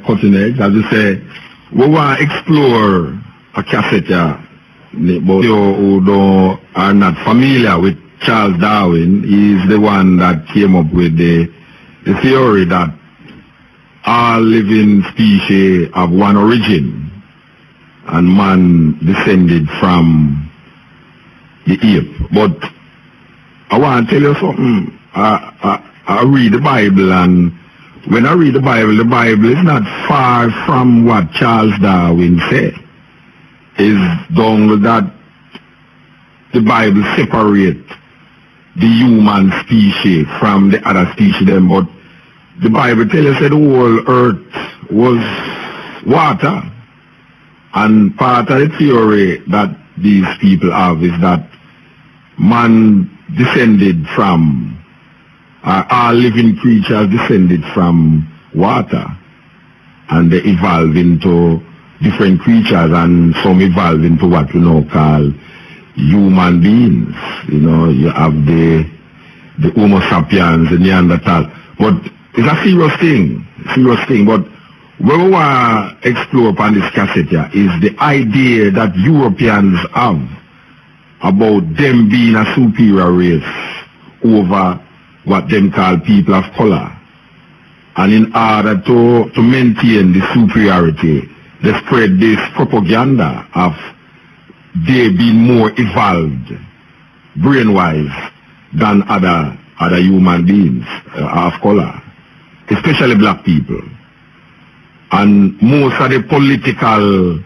cutting edge. As you say, we want to explore a cassette here. But you who are not familiar with Charles Darwin, he is the one that came up with the theory that all living species have one origin, and man descended from the ape. But I want to tell you something. I read the Bible, and when I read the Bible is not far from what Charles Darwin said. It's done that the Bible separates the human species from the other species, but the Bible tells us that the whole earth was water. And part of the theory that these people have is that man descended from, all living creatures descended from water, and they evolved into different creatures, and some evolved into what we now call human beings. You know, you have the Homo sapiens, the Neanderthal. But it's a serious thing, but what we want to explore upon this cassette here is the idea that Europeans have about them being a superior race over what them call people of color. And in order to maintain the superiority, they spread this propaganda of they being more evolved, brain-wise, than other human beings of color, especially black people. And most of the political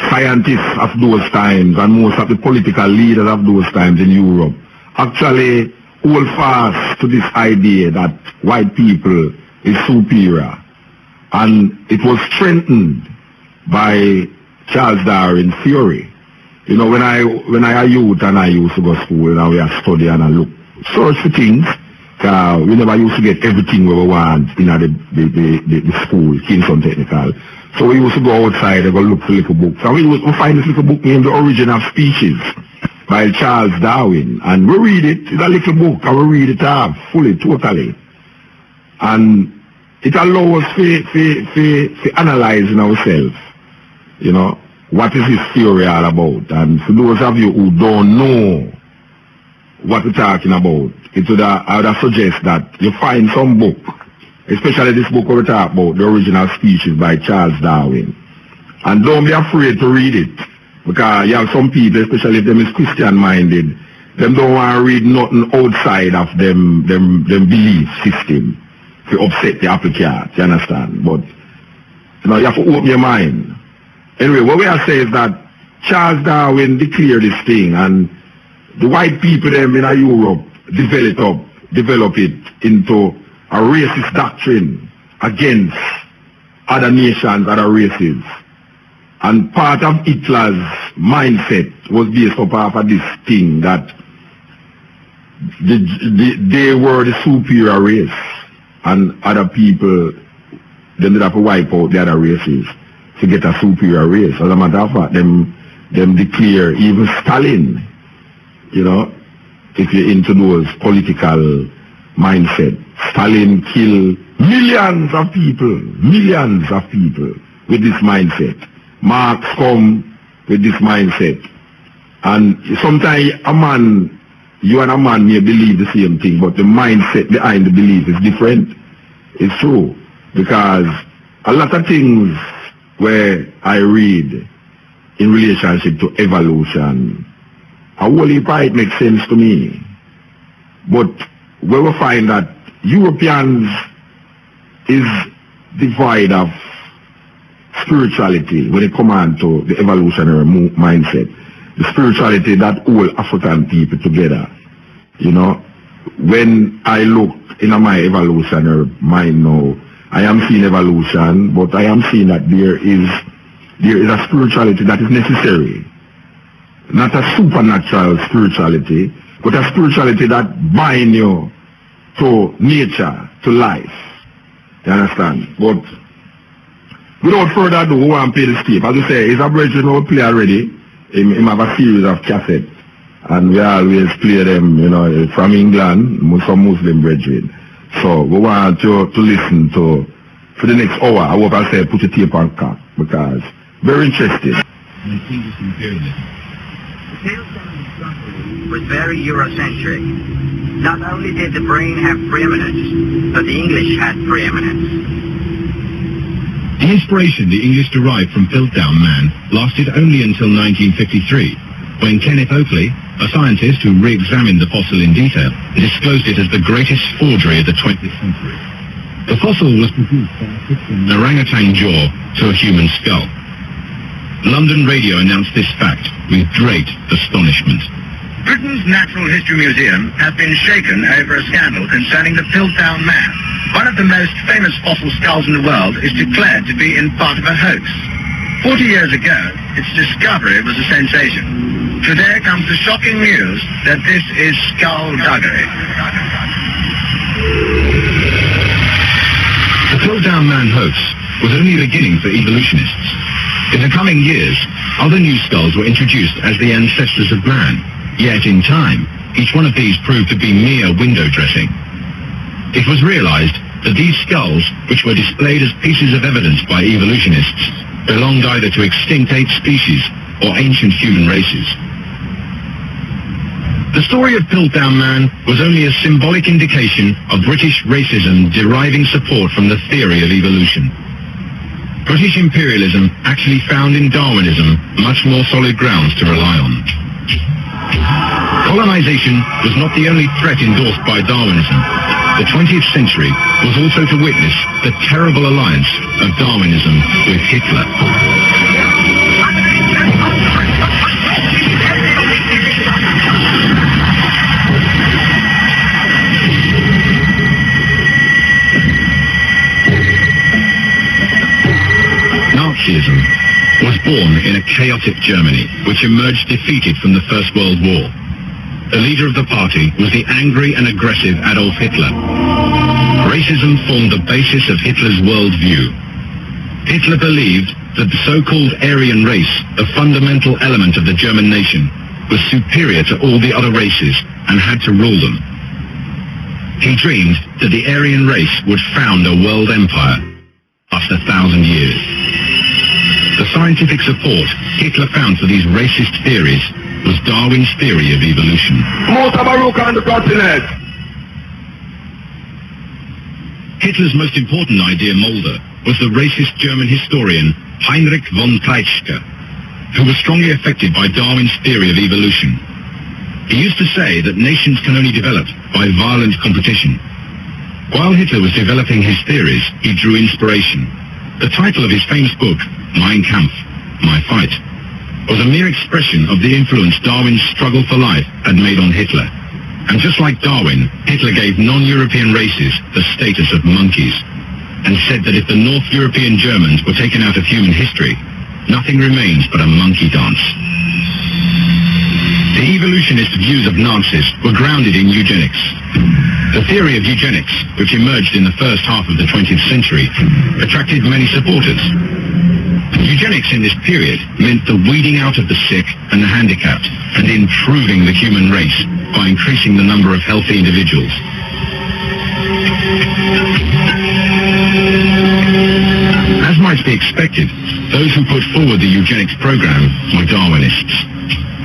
scientists of those times and most of the political leaders of those times in Europe actually hold fast to this idea that white people is superior. And it was strengthened by Charles Darwin's theory. You know, when I a youth and I used to go to school and we are studying and I look, search for things, we never used to get everything we want in the school, Kingston Technical. So we used to go outside and go look for little books. And we find this little book named The Origin of Species by Charles Darwin. And we read it, it's a little book, and we read it fully, totally. And it allows us to analyzing ourselves, you know, what is this theory all about. And for those of you who don't know what we're talking about, I would suggest that you find some book, especially this book we're talking about, The Original Species by Charles Darwin. And don't be afraid to read it, because you have some people, especially if them is Christian-minded, them don't want to read nothing outside of them belief system to upset the apple cart, you understand? But you know, you have to open your mind. Anyway, what we are saying is that Charles Darwin declared this thing, and the white people them in Europe develop it into a racist doctrine against other nations, other races. And part of Hitler's mindset was based off of this thing that they were the superior race, and other people, they did have to wipe out the other races to get a superior race. As a matter of fact, them declare even Stalin, you know, if you're into those political mindset. Stalin killed millions of people with this mindset. Marx come with this mindset. And sometimes you and a man may believe the same thing, but the mindset behind the belief is different. It's true. Because a lot of things where I read in relationship to evolution, a whole heap of it makes sense to me. But we will find that Europeans is devoid of spirituality when it comes to the evolutionary mindset. The spirituality that all African people together. You know, when I look in my evolutionary mind now, I am seeing evolution, but I am seeing that there is a spirituality that is necessary. Not a supernatural spirituality, but a spirituality that binds you to nature, to life. You understand? But without further ado, we want to play this tape. As you say, it's a brethren who play already. He have a series of cassettes. And we always play them, you know, from England, some Muslim brethren. So we want you to listen to for the next hour. I hope I say put your tape on cock, because very interesting. Was very Eurocentric. Not only did the brain have preeminence, but the English had preeminence. The inspiration the English derived from Piltdown Man lasted only until 1953, when Kenneth Oakley, a scientist who re-examined the fossil in detail, disclosed it as the greatest forgery of the 20th century. The fossil was produced from an orangutan jaw to a human skull. London radio announced this fact with great astonishment. Britain's Natural History Museum has been shaken over a scandal concerning the Piltdown Man. One of the most famous fossil skulls in the world is declared to be in part of a hoax. 40 years ago, its discovery was a sensation. Today comes the shocking news that this is skullduggery. The Piltdown Man hoax was only the beginning for evolutionists. In the coming years, other new skulls were introduced as the ancestors of man. Yet in time, each one of these proved to be mere window dressing. It was realized that these skulls, which were displayed as pieces of evidence by evolutionists, belonged either to extinct ape species or ancient human races. The story of Piltdown Man was only a symbolic indication of British racism deriving support from the theory of evolution. British imperialism actually found in Darwinism much more solid grounds to rely on. Colonization was not the only threat endorsed by Darwinism. The 20th century was also to witness the terrible alliance of Darwinism with Hitler. Nazism was born in a chaotic Germany, which emerged defeated from the First World War. The leader of the party was the angry and aggressive Adolf Hitler. Racism formed the basis of Hitler's worldview. Hitler believed that the so-called Aryan race, a fundamental element of the German nation, was superior to all the other races and had to rule them. He dreamed that the Aryan race would found a world empire after 1,000 years. The scientific support Hitler found for these racist theories was Darwin's theory of evolution. Muta on the continent. Hitler's most important idea molder was the racist German historian Heinrich von Treitschke, who was strongly affected by Darwin's theory of evolution. He used to say that nations can only develop by violent competition. While Hitler was developing his theories, he drew inspiration. The title of his famous book, Mein Kampf, My Fight, was a mere expression of the influence Darwin's struggle for life had made on Hitler. And just like Darwin, Hitler gave non-European races the status of monkeys, and said that if the North European Germans were taken out of human history, nothing remains but a monkey dance. The evolutionist views of Nazis were grounded in eugenics. The theory of eugenics, which emerged in the first half of the 20th century, attracted many supporters. Eugenics in this period meant the weeding out of the sick and the handicapped, and improving the human race by increasing the number of healthy individuals. As might be expected, those who put forward the eugenics program were Darwinists.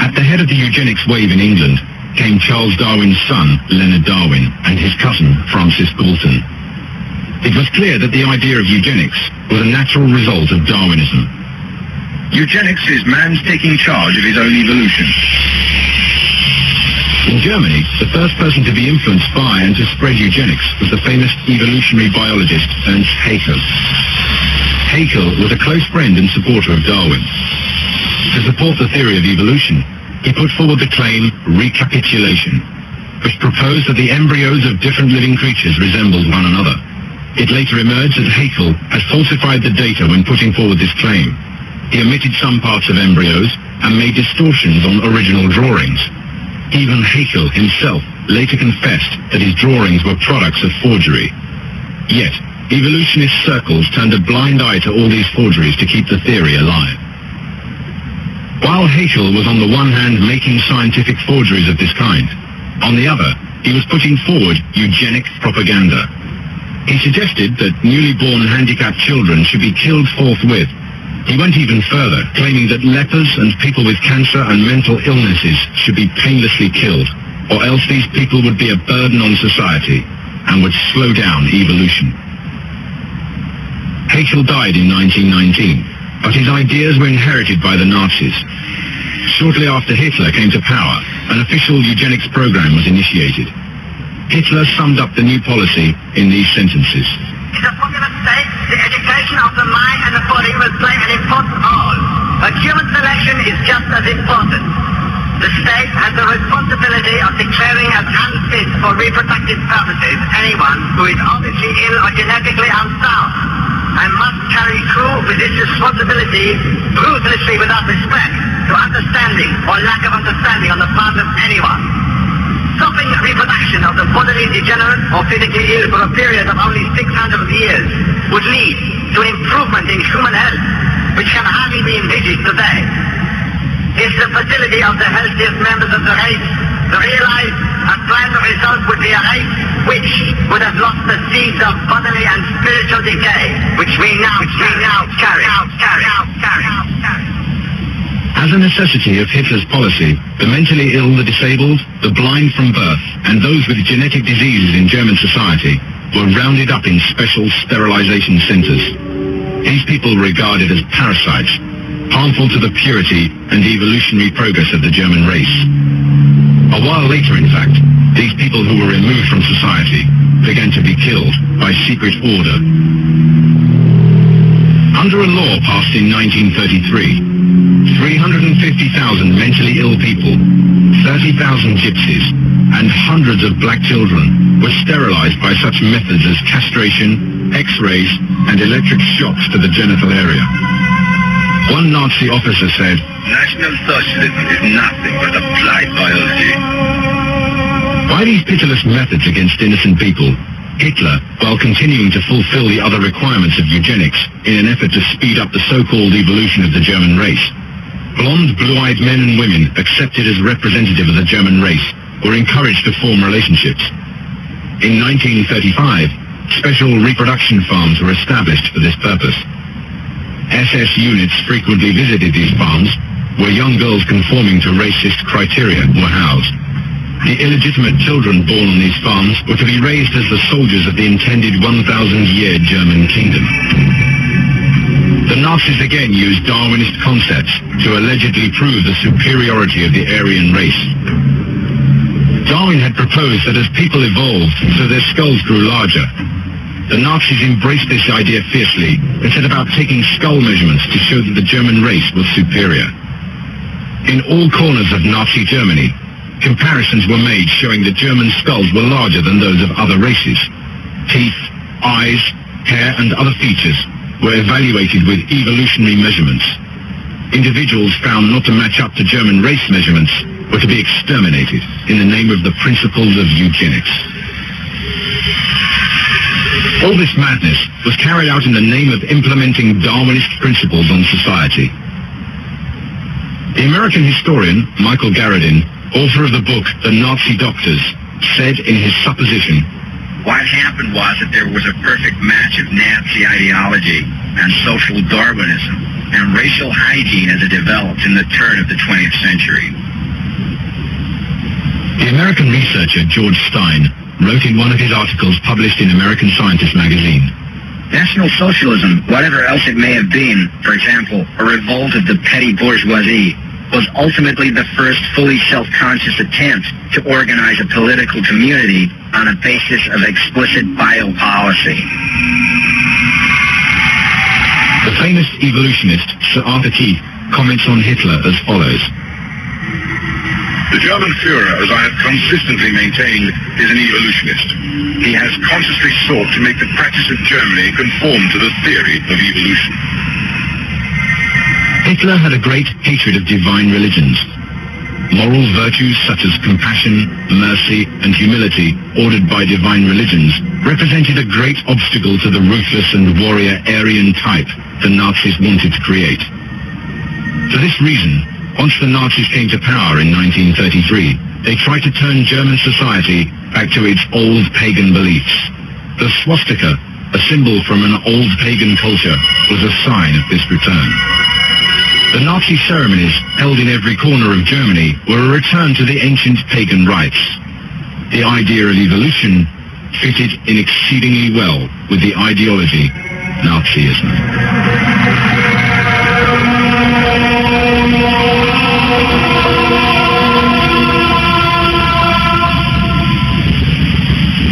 At the head of the eugenics wave in England came Charles Darwin's son, Leonard Darwin, and his cousin, Francis Galton. It was clear that the idea of eugenics was a natural result of Darwinism. Eugenics is man's taking charge of his own evolution. In Germany, the first person to be influenced by and to spread eugenics was the famous evolutionary biologist Ernst Haeckel. Haeckel was a close friend and supporter of Darwin. To support the theory of evolution, he put forward the claim recapitulation, which proposed that the embryos of different living creatures resembled one another. It later emerged that Haeckel had falsified the data when putting forward this claim. He omitted some parts of embryos and made distortions on original drawings. Even Haeckel himself later confessed that his drawings were products of forgery. Yet, evolutionist circles turned a blind eye to all these forgeries to keep the theory alive. While Haeckel was on the one hand making scientific forgeries of this kind, on the other, he was putting forward eugenic propaganda. He suggested that newly born handicapped children should be killed forthwith. He went even further, claiming that lepers and people with cancer and mental illnesses should be painlessly killed, or else these people would be a burden on society and would slow down evolution. Haeckel died in 1919, but his ideas were inherited by the Nazis. Shortly after Hitler came to power, an official eugenics program was initiated. Hitler summed up the new policy in these sentences. In the populist state, the education of the mind and the body will play an important role, but human selection is just as important. The state has the responsibility of declaring as unfit for reproductive purposes anyone who is obviously ill or genetically unsound, and must carry through with this responsibility ruthlessly without respect to understanding or lack of understanding on the part of anyone. Stopping reproduction of the bodily degenerate or physically ill for a period of only 600 years would lead to an improvement in human health, which can hardly be envisaged today. If the fertility of the healthiest members of the race realized, a final result would be a race which would have lost the seeds of bodily and spiritual decay, which we now carry. As a necessity of Hitler's policy, the mentally ill, the disabled, the blind from birth, and those with genetic diseases in German society were rounded up in special sterilization centers. These people were regarded as parasites, harmful to the purity and evolutionary progress of the German race. A while later, in fact, these people who were removed from society began to be killed by secret order. Under a law passed in 1933, 350,000 mentally ill people, 30,000 gypsies, and hundreds of black children were sterilized by such methods as castration, X-rays, and electric shocks to the genital area. One Nazi officer said, National Socialism is nothing but applied biology. by these pitiless methods against innocent people, Hitler, while continuing to fulfill the other requirements of eugenics in an effort to speed up the so-called evolution of the German race, blonde, blue-eyed men and women accepted as representative of the German race were encouraged to form relationships. In 1935, special reproduction farms were established for this purpose. SS units frequently visited these farms, where young girls conforming to racist criteria were housed. The illegitimate children born on these farms were to be raised as the soldiers of the intended 1,000-year German kingdom. The Nazis again used Darwinist concepts to allegedly prove the superiority of the Aryan race. Darwin had proposed that as people evolved, so their skulls grew larger. The Nazis embraced this idea fiercely and set about taking skull measurements to show that the German race was superior. In all corners of Nazi Germany, comparisons were made showing that German skulls were larger than those of other races. Teeth, eyes, hair and other features were evaluated with evolutionary measurements. Individuals found not to match up to German race measurements were to be exterminated in the name of the principles of eugenics. All this madness was carried out in the name of implementing Darwinist principles on society. The American historian Michael Garrodin, author of the book The Nazi Doctors, said in his supposition, What happened was that there was a perfect match of Nazi ideology and social Darwinism and racial hygiene as it developed in the turn of the 20th century. The American researcher George Stein wrote in one of his articles published in American Scientist magazine, National Socialism, whatever else it may have been, for example, a revolt of the petty bourgeoisie, was ultimately the first fully self-conscious attempt to organize a political community on a basis of explicit biopolicy. The famous evolutionist Sir Arthur Keith comments on Hitler as follows. The German Führer, as I have consistently maintained, is an evolutionist. He has consciously sought to make the practice of Germany conform to the theory of evolution. Hitler had a great hatred of divine religions. Moral virtues such as compassion, mercy, and humility, ordered by divine religions, represented a great obstacle to the ruthless and warrior Aryan type the Nazis wanted to create. For this reason, once the Nazis came to power in 1933, they tried to turn German society back to its old pagan beliefs. The swastika, a symbol from an old pagan culture, was a sign of this return. The Nazi ceremonies held in every corner of Germany were a return to the ancient pagan rites. The idea of evolution fitted in exceedingly well with the ideology Nazism.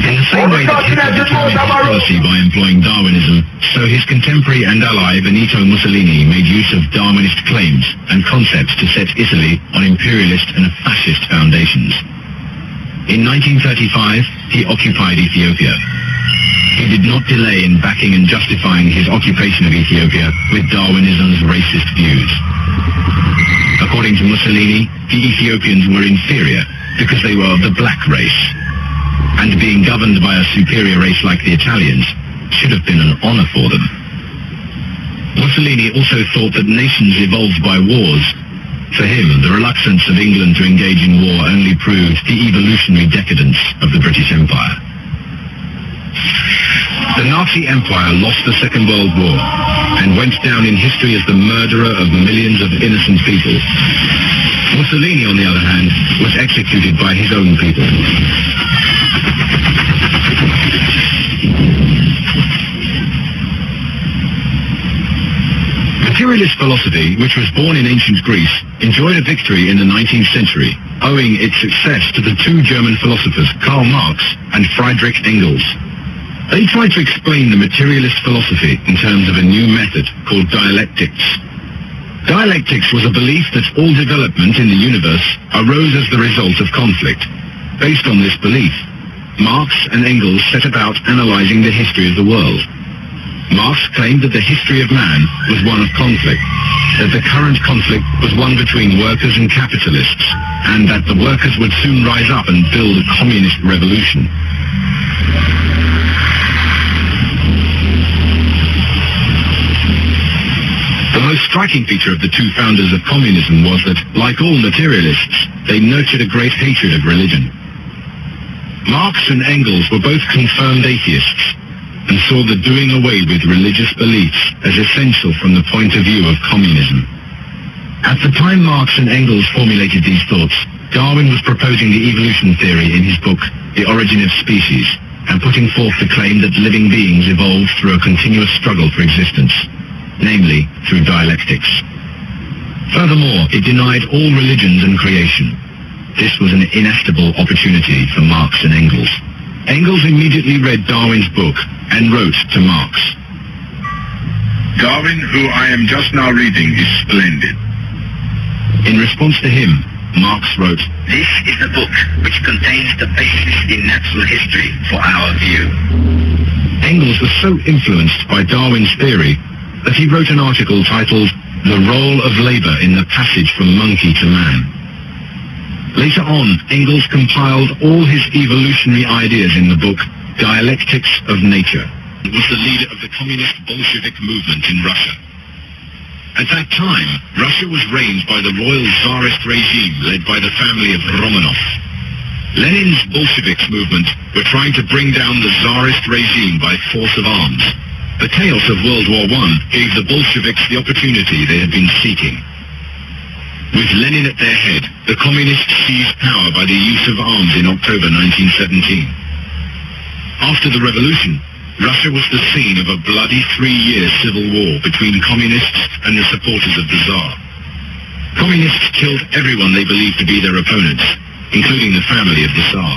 In the same way that Hitler determined his policy by employing Darwinism, so his contemporary and ally Benito Mussolini made use of Darwinist claims and concepts to set Italy on imperialist and fascist foundations. In 1935, he occupied Ethiopia. He did not delay in backing and justifying his occupation of Ethiopia with Darwinism's racist views. According to Mussolini, the Ethiopians were inferior because they were of the black race, and being governed by a superior race like the Italians should have been an honor for them. Mussolini also thought that nations evolved by wars. For him, the reluctance of England to engage in war only proved the evolutionary decadence of the British Empire. The Nazi Empire lost the Second World War and went down in history as the murderer of millions of innocent people. Mussolini, on the other hand, was executed by his own people. Materialist philosophy, which was born in ancient Greece, enjoyed a victory in the 19th century, owing its success to the two German philosophers Karl Marx and Friedrich Engels. They tried to explain the materialist philosophy in terms of a new method called dialectics. Dialectics was a belief that all development in the universe arose as the result of conflict. Based on this belief, Marx and Engels set about analyzing the history of the world. Marx claimed that the history of man was one of conflict, that the current conflict was one between workers and capitalists, and that the workers would soon rise up and build a communist revolution. The most striking feature of the two founders of communism was that, like all materialists, they nurtured a great hatred of religion. Marx and Engels were both confirmed atheists and saw the doing away with religious beliefs as essential from the point of view of communism. At the time Marx and Engels formulated these thoughts, Darwin was proposing the evolution theory in his book, The Origin of Species, and putting forth the claim that living beings evolved through a continuous struggle for existence, namely through dialectics. Furthermore, it denied all religions and creation. This was an inestimable opportunity for Marx and Engels. Engels immediately read Darwin's book and wrote to Marx. Darwin, who I am just now reading, is splendid. In response to him, Marx wrote, This is the book which contains the basis in natural history for our view. Engels was so influenced by Darwin's theory that he wrote an article titled The Role of Labor in the Passage from Monkey to Man. Later on, Engels compiled all his evolutionary ideas in the book Dialectics of Nature. He was the leader of the communist Bolshevik movement in Russia. At that time, Russia was reigned by the royal Tsarist regime led by the family of Romanov. Lenin's Bolsheviks movement were trying to bring down the Tsarist regime by force of arms. The chaos of World War I gave the Bolsheviks the opportunity they had been seeking. With Lenin at their head, the communists seized power by the use of arms in October 1917. After the revolution, Russia was the scene of a bloody 3-year civil war between communists and the supporters of the Tsar. Communists killed everyone they believed to be their opponents, including the family of the Tsar.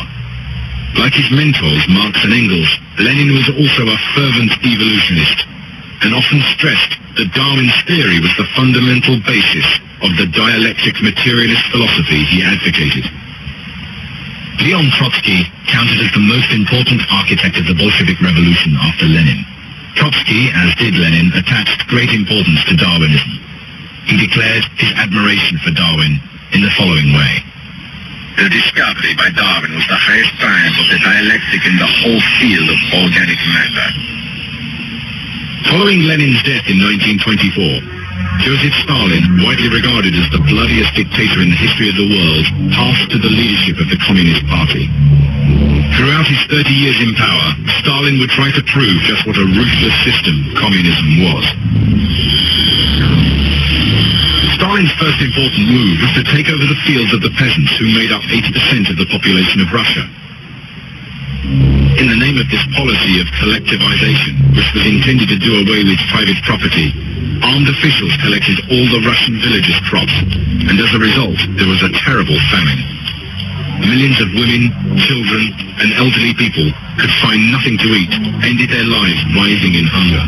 Like his mentors, Marx and Engels, Lenin was also a fervent evolutionist, and often stressed that Darwin's theory was the fundamental basis of the dialectic materialist philosophy he advocated. Leon Trotsky counted as the most important architect of the Bolshevik Revolution after Lenin. Trotsky, as did Lenin, attached great importance to Darwinism. He declared his admiration for Darwin in the following way. The discovery by Darwin was the highest science of the dialectic in the whole field of organic matter. Following Lenin's death in 1924, Joseph Stalin, widely regarded as the bloodiest dictator in the history of the world, passed to the leadership of the Communist Party. Throughout his 30 years in power, Stalin would try to prove just what a ruthless system communism was. Stalin's first important move was to take over the fields of the peasants who made up 80% of the population of Russia. In the name of this policy of collectivization, which was intended to do away with private property, armed officials collected all the Russian villagers' crops, and as a result, there was a terrible famine. Millions of women, children, and elderly people could find nothing to eat, ended their lives writhing in hunger.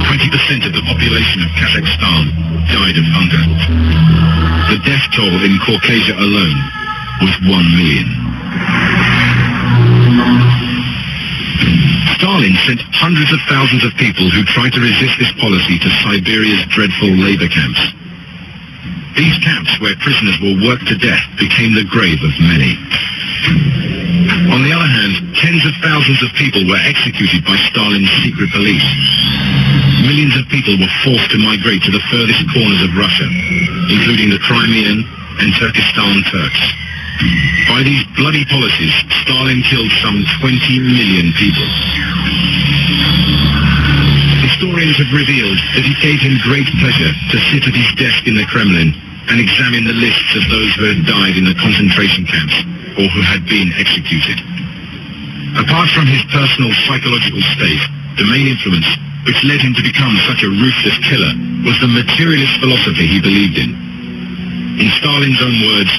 20% of the population of Kazakhstan died of hunger. The death toll in Caucasia alone was 1 million. Stalin sent hundreds of thousands of people who tried to resist this policy to Siberia's dreadful labor camps. These camps, where prisoners were worked to death, became the grave of many. On the other hand, tens of thousands of people were executed by Stalin's secret police. Millions of people were forced to migrate to the furthest corners of Russia, including the Crimean and Turkestan Turks. By these bloody policies, Stalin killed some 20 million people. Historians have revealed that it gave him great pleasure to sit at his desk in the Kremlin and examine the lists of those who had died in the concentration camps or who had been executed. Apart from his personal psychological state, the main influence which led him to become such a ruthless killer was the materialist philosophy he believed in. In Stalin's own words,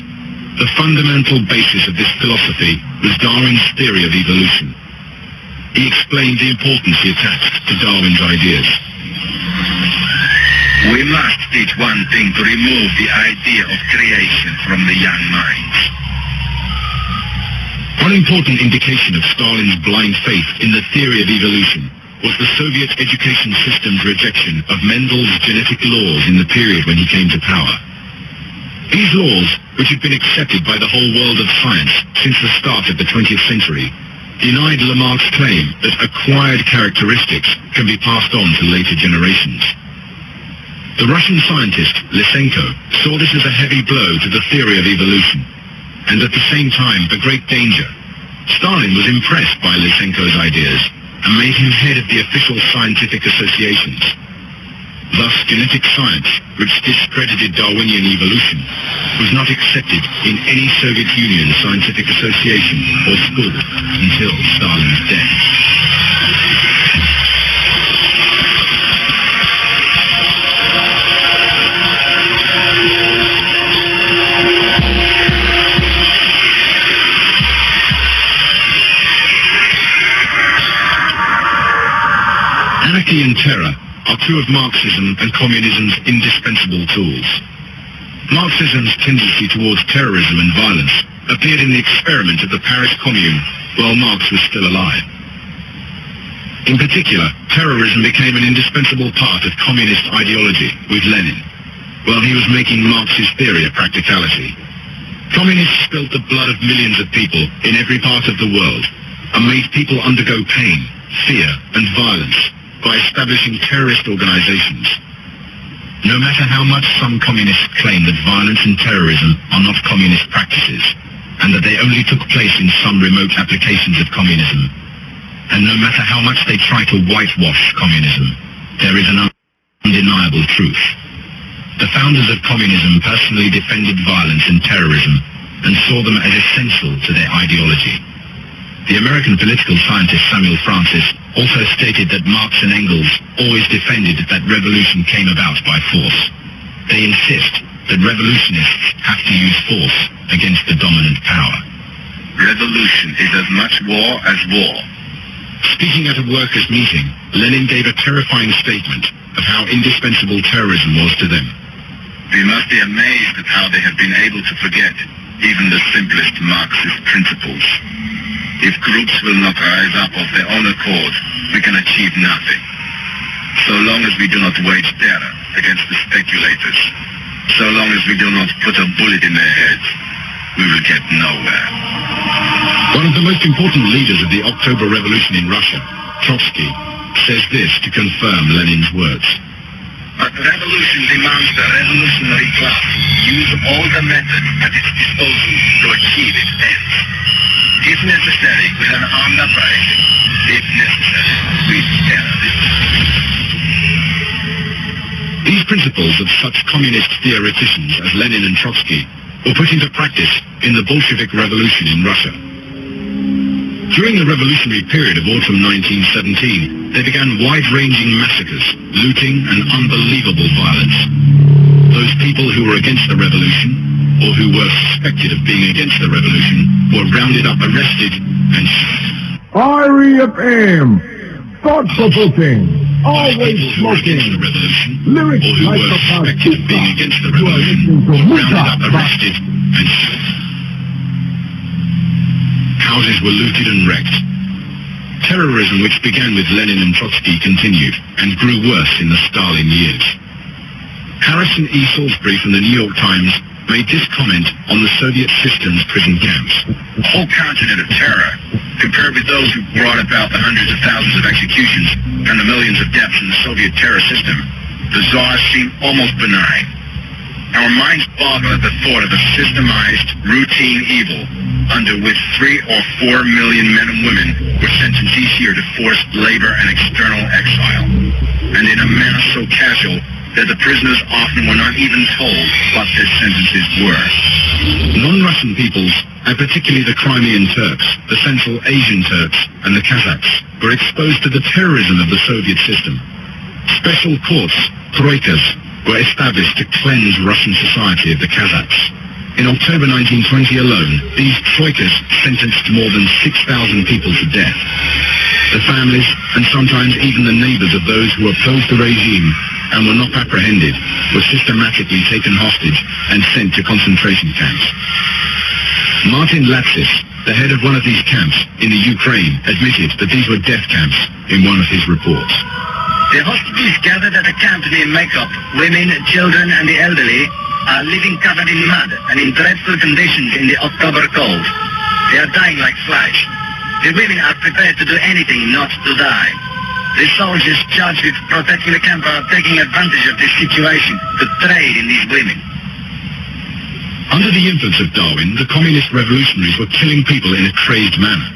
the fundamental basis of this philosophy was Darwin's theory of evolution. He explained the importance he attached to Darwin's ideas. We must teach one thing to remove the idea of creation from the young minds. One important indication of Stalin's blind faith in the theory of evolution was the Soviet education system's rejection of Mendel's genetic laws in the period when he came to power. These laws, which had been accepted by the whole world of science since the start of the 20th century, denied Lamarck's claim that acquired characteristics can be passed on to later generations. The Russian scientist, Lysenko, saw this as a heavy blow to the theory of evolution, and at the same time a great danger. Stalin was impressed by Lysenko's ideas and made him head of the official scientific associations. Thus, genetic science, which discredited Darwinian evolution, was not accepted in any Soviet Union scientific association or school until Stalin's death. Anarchy and terror are two of Marxism and communism's indispensable tools. Marxism's tendency towards terrorism and violence appeared in the experiment of the Paris Commune while Marx was still alive. In particular, terrorism became an indispensable part of communist ideology with Lenin, while he was making Marx's theory a practicality. Communists spilt the blood of millions of people in every part of the world and made people undergo pain, fear, and violence by establishing terrorist organizations. No matter how much some communists claim that violence and terrorism are not communist practices, and that they only took place in some remote applications of communism, and no matter how much they try to whitewash communism, there is an undeniable truth. The founders of communism personally defended violence and terrorism and saw them as essential to their ideology. The American political scientist Samuel Francis also stated that Marx and Engels always defended that revolution came about by force. They insist that revolutionists have to use force against the dominant power. Revolution is as much war as war. Speaking at a workers' meeting, Lenin gave a terrifying statement of how indispensable terrorism was to them. We must be amazed at how they have been able to forget even the simplest Marxist principles. If groups will not rise up of their own accord, we can achieve nothing. So long as we do not wage terror against the speculators, so long as we do not put a bullet in their heads, we will get nowhere. One of the most important leaders of the October Revolution in Russia, Trotsky, says this to confirm Lenin's words. But revolution demands the revolutionary class use all the methods at its disposal to achieve its ends. If necessary, with an armed uprising. If necessary, with terrorism. These principles of such communist theoreticians as Lenin and Trotsky were put into practice in the Bolshevik Revolution in Russia. During the revolutionary period of autumn 1917, they began wide-ranging massacres, looting, and unbelievable violence. Those people who were against the revolution, or who were suspected of being against the revolution, were rounded up, arrested, and shot. I reaffirm, thought-provoking, always smoking, lyrics or who like were the suspected of being against the revolution, were rounded up, arrested, and shot. Houses were looted and wrecked. Terrorism, which began with Lenin and Trotsky, continued and grew worse in the Stalin years. Harrison E. Salisbury from the New York Times made this comment on the Soviet system's prison camps. A whole continent of terror, compared with those who brought about the hundreds of thousands of executions and the millions of deaths in the Soviet terror system, the czars seem almost benign. Our minds boggle at the thought of a systemized, routine evil under which 3 or 4 million men and women were sentenced each year to forced labor and external exile, and in a manner so casual that the prisoners often were not even told what their sentences were. Non-Russian peoples, and particularly the Crimean Turks, the Central Asian Turks, and the Kazakhs, were exposed to the terrorism of the Soviet system. Special courts, troikas, were established to cleanse Russian society of the Kazakhs. In October 1920 alone, these troikas sentenced more than 6,000 people to death. The families, and sometimes even the neighbors of those who opposed the regime and were not apprehended, were systematically taken hostage and sent to concentration camps. Martin Latsis, the head of one of these camps in the Ukraine, admitted that these were death camps in one of his reports. The hostages gathered at a camp near Makop, women, children, and the elderly, are living covered in mud and in dreadful conditions in the October cold. They are dying like flies. The women are prepared to do anything not to die. The soldiers charged with protecting the camp are taking advantage of this situation to trade in these women. Under the influence of Darwin, the communist revolutionaries were killing people in a crazed manner.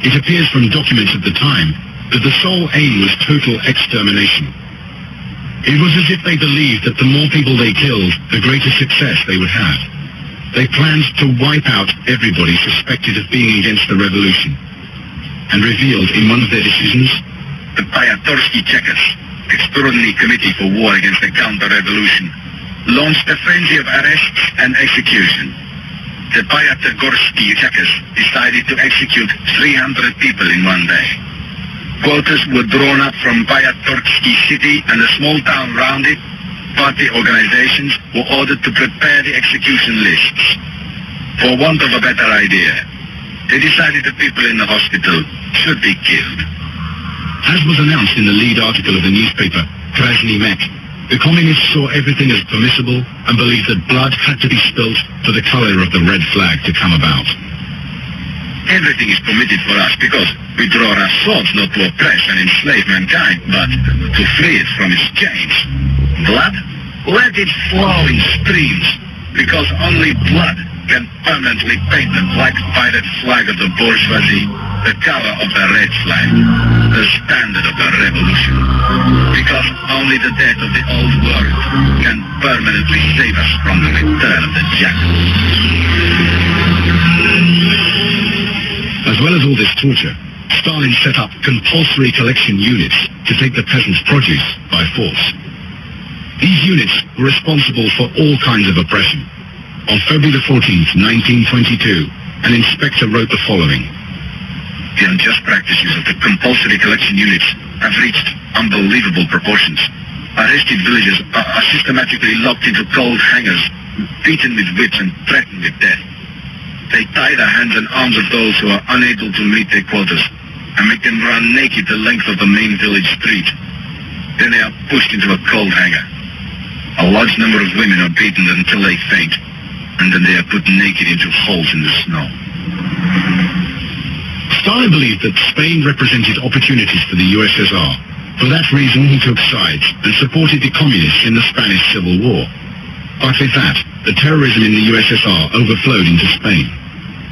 It appears from documents of the time that the sole aim was total extermination. It was as if they believed that the more people they killed, the greater success they would have. They planned to wipe out everybody suspected of being against the revolution, and revealed in one of their decisions, the Pyagorsky Checkers, Extraordinary Committee for War Against the Counter-Revolution, launched a frenzy of arrests and execution. The Pyagorsky Checkers decided to execute 300 people in one day. Quotas were drawn up from Pyagorsky city and the small town round it. Party organizations were ordered to prepare the execution lists. For want of a better idea, they decided the people in the hospital should be killed. As was announced in the lead article of the newspaper, Krasny Mek, the communists saw everything as permissible and believed that blood had to be spilt for the color of the red flag to come about. Everything is permitted for us because we draw our swords not to oppress and enslave mankind, but to free it from its chains. Blood? Let it flow in streams, because only blood can permanently paint the black pirate flag of the bourgeoisie, the color of the red flag, the standard of the revolution. Because only the death of the old world can permanently save us from the return of the jackal. As well as all this torture, Stalin set up compulsory collection units to take the peasants' produce by force. These units were responsible for all kinds of oppression. On February the 14th, 1922, an inspector wrote the following. The unjust practices of the compulsory collection units have reached unbelievable proportions. Arrested villagers are systematically locked into cold hangars, beaten with whips and threatened with death. They tie the hands and arms of those who are unable to meet their quotas and make them run naked the length of the main village street. Then they are pushed into a cold hangar. A large number of women are beaten until they faint, and then they are put naked into holes in the snow. Stalin believed that Spain represented opportunities for the USSR For that reason, he took sides and supported the communists in the Spanish Civil War. But with that, the terrorism in the USSR overflowed into Spain.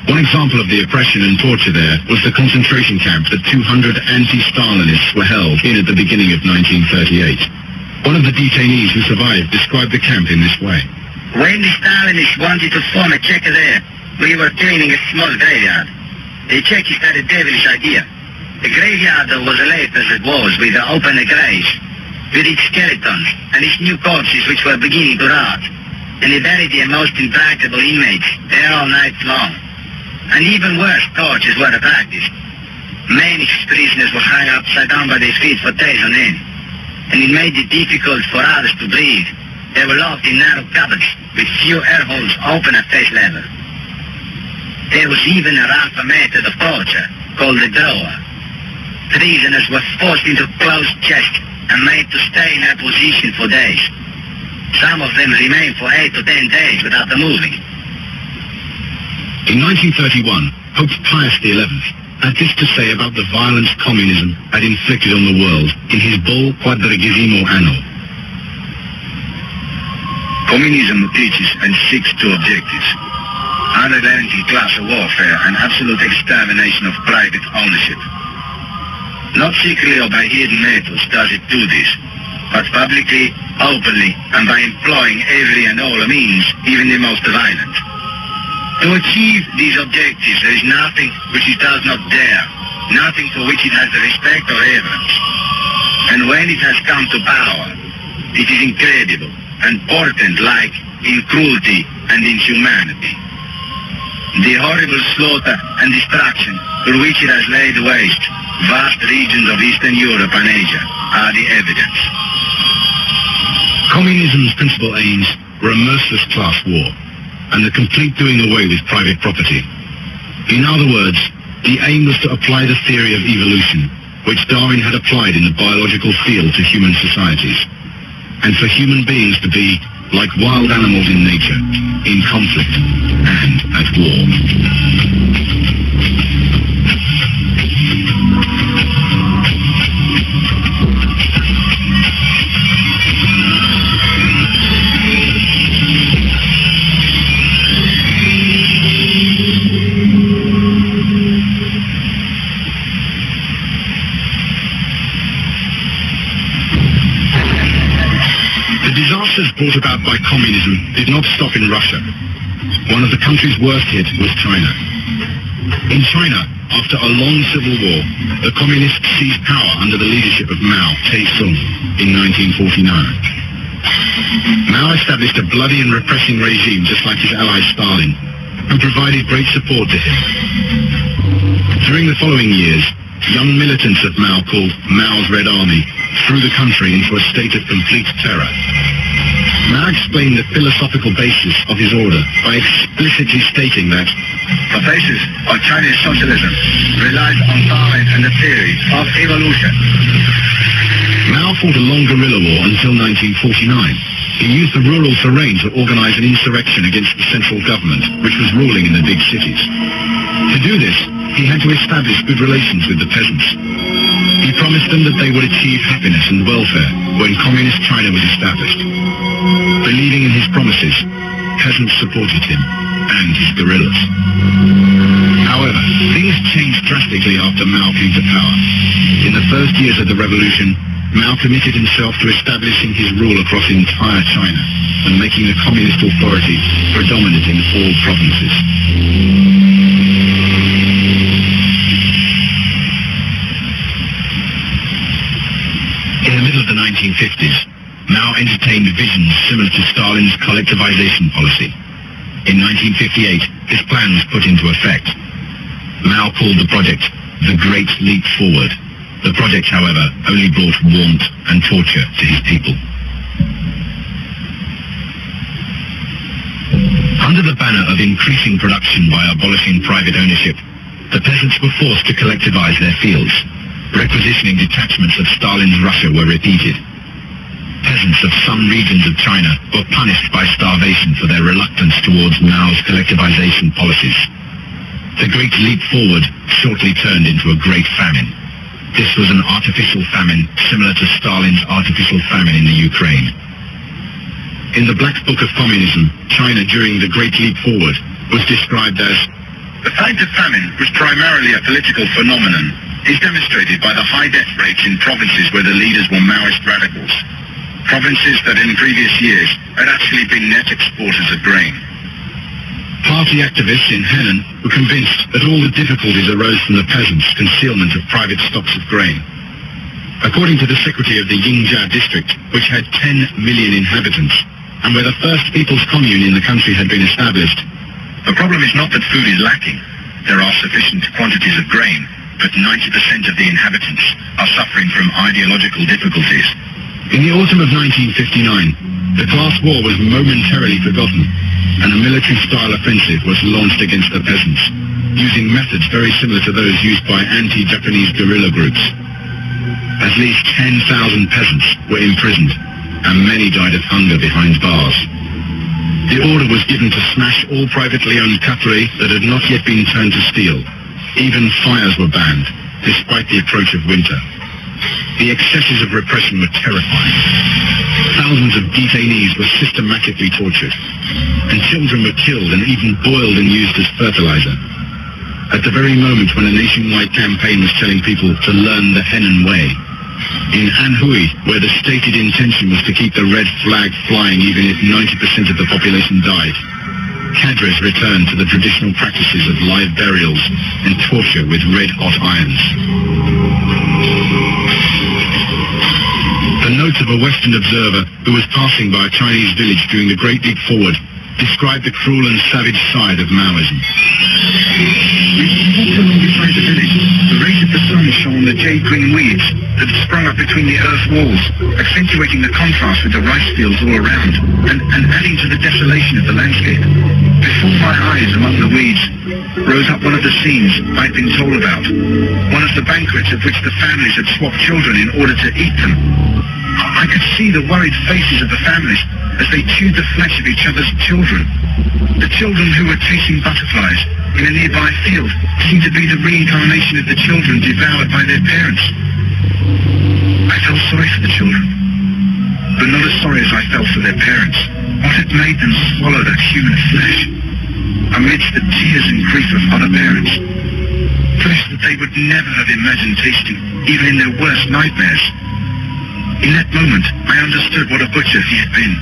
One example of the oppression and torture there was the concentration camp that 200 anti-Stalinists were held in at the beginning of 1938. One of the detainees who survived described the camp in this way. When the Stalinists wanted to form a Czech there, we were cleaning a small graveyard. The Czechists had a devilish idea. The graveyard was laid as it was with open graves, with its skeletons and its new corpses which were beginning to rot. And they buried the most intractable inmates there all night long. And even worse tortures were practiced. Many prisoners were hung upside down by their feet for days on end. And it made it difficult for others to breathe. They were locked in narrow cupboards with few air holes open at face level. There was even a rougher method of torture called the drawer. Prisoners were forced into closed chests and made to stay in their position for days. Some of them remained for 8 to 10 days without moving. In 1931, Pope Pius XI had this to say about the violence communism had inflicted on the world in his bull Quadragesimo Anno. Communism teaches and seeks two objectives: unrelenting class warfare and absolute extermination of private ownership. Not secretly or by hidden methods does it do this, but publicly, openly, and by employing every and all means, even the most violent. To achieve these objectives, there is nothing which it does not dare, nothing for which it has respect or reverence. And when it has come to power, it is incredible and portent-like in cruelty and inhumanity. The horrible slaughter and destruction through which it has laid waste vast regions of Eastern Europe and Asia are the evidence. Communism's principal aims were a merciless class war and the complete doing away with private property. In other words, the aim was to apply the theory of evolution, which Darwin had applied in the biological field to human societies, and for human beings to be like wild animals in nature, in conflict and at war. Brought about by communism did not stop in Russia. One of the country's worst hit was China. In China, after a long civil war, the communists seized power under the leadership of Mao Tse-tung in 1949. Mao established a bloody and repressing regime just like his ally Stalin, and provided great support to him. During the following years, young militants of Mao called Mao's Red Army threw the country into a state of complete terror. Mao explained the philosophical basis of his order by explicitly stating that the basis of Chinese socialism relies on Darwin and the theory of evolution. Mao fought a long guerrilla war until 1949. He used the rural terrain to organize an insurrection against the central government, which was ruling in the big cities. To do this, he had to establish good relations with the peasants. He promised them that they would achieve happiness and welfare when Communist China was established. Believing in his promises, peasants supported him and his guerrillas. However, things changed drastically after Mao came to power. In the first years of the revolution, Mao committed himself to establishing his rule across entire China and making the communist authority predominant in all provinces. In the middle of the 1950s, Mao entertained visions similar to Stalin's collectivization policy. In 1958, his plan was put into effect. Mao called the project the Great Leap Forward. The project, however, only brought want and torture to his people. Under the banner of increasing production by abolishing private ownership, the peasants were forced to collectivize their fields. Requisitioning detachments of Stalin's Russia were repeated. Peasants of some regions of China were punished by starvation for their reluctance towards Mao's collectivization policies. The Great Leap Forward shortly turned into a great famine. This was an artificial famine similar to Stalin's artificial famine in the Ukraine. In the Black Book of Communism, China during the Great Leap Forward was described as the fact that famine was primarily a political phenomenon is demonstrated by the high death rates in provinces where the leaders were Maoist radicals. Provinces that in previous years had actually been net exporters of grain. Party activists in Henan were convinced that all the difficulties arose from the peasants' concealment of private stocks of grain. According to the secretary of the Yingjia district, which had 10 million inhabitants, and where the first people's commune in the country had been established, the problem is not that food is lacking. There are sufficient quantities of grain, but 90% of the inhabitants are suffering from ideological difficulties. In the autumn of 1959, the class war was momentarily forgotten, and a military-style offensive was launched against the peasants, using methods very similar to those used by anti-Japanese guerrilla groups. At least 10,000 peasants were imprisoned, and many died of hunger behind bars. The order was given to smash all privately owned cutlery that had not yet been turned to steel. Even fires were banned, despite the approach of winter. The excesses of repression were terrifying. Thousands of detainees were systematically tortured, and children were killed and even boiled and used as fertilizer. At the very moment when a nationwide campaign was telling people to learn the Henan way, in Anhui, where the stated intention was to keep the red flag flying even if 90% of the population died, cadres returned to the traditional practices of live burials and torture with red-hot irons. The notes of a Western observer who was passing by a Chinese village during the Great Leap Forward described the cruel and savage side of Maoism. We walked along beside the village. The rays of the sun shone on the jade-green weeds that had sprung up between the earth walls, accentuating the contrast with the rice fields all around, and adding to the desolation of the landscape. Before my eyes, among the weeds, rose up one of the scenes I'd been told about, one of the banquets of which the families had swapped children in order to eat them. I could see the worried faces of the families as they chewed the flesh of each other's children. The children who were chasing butterflies in a nearby field seemed to be the reincarnation of the children devoured by their parents. I felt sorry for the children, but not as sorry as I felt for their parents. What had made them swallow that human flesh amidst the tears and grief of other parents? Flesh that they would never have imagined tasting, even in their worst nightmares. In that moment, I understood what a butcher he had been.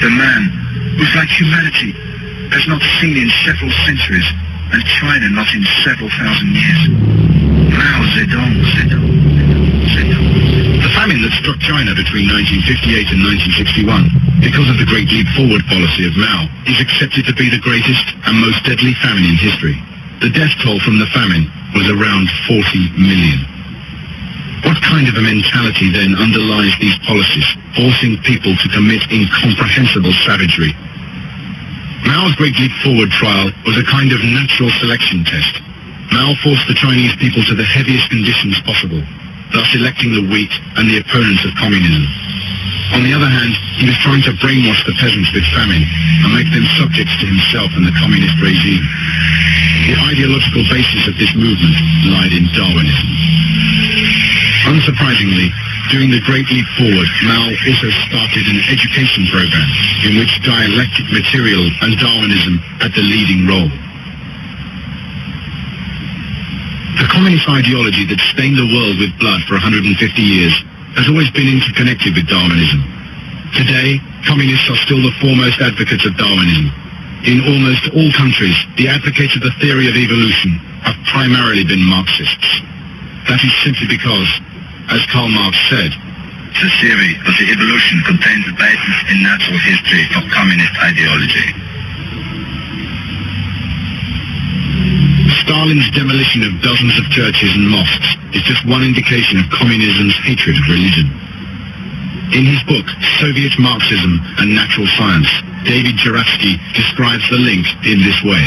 The man who's like humanity has not seen in several centuries, and China not in several thousand years. Mao Zedong, Zedong, Zedong. The famine that struck China between 1958 and 1961, because of the Great Leap Forward policy of Mao, is accepted to be the greatest and most deadly famine in history. The death toll from the famine was around 40 million. What kind of a mentality then underlies these policies, forcing people to commit incomprehensible savagery? Mao's Great Leap Forward trial was a kind of natural selection test. Mao forced the Chinese people to the heaviest conditions possible, thus electing the weak and the opponents of communism. On the other hand, he was trying to brainwash the peasants with famine and make them subjects to himself and the communist regime. The ideological basis of this movement lied in Darwinism. Unsurprisingly, during the Great Leap Forward, Mao also started an education program in which dialectic material and Darwinism had the leading role. The communist ideology that stained the world with blood for 150 years has always been interconnected with Darwinism. Today, communists are still the foremost advocates of Darwinism. In almost all countries, the advocates of the theory of evolution have primarily been Marxists. That is simply because, as Karl Marx said, the theory of the evolution contains the basis in natural history for communist ideology. Stalin's demolition of dozens of churches and mosques is just one indication of communism's hatred of religion. In his book, Soviet Marxism and Natural Science, David Juratsky describes the link in this way.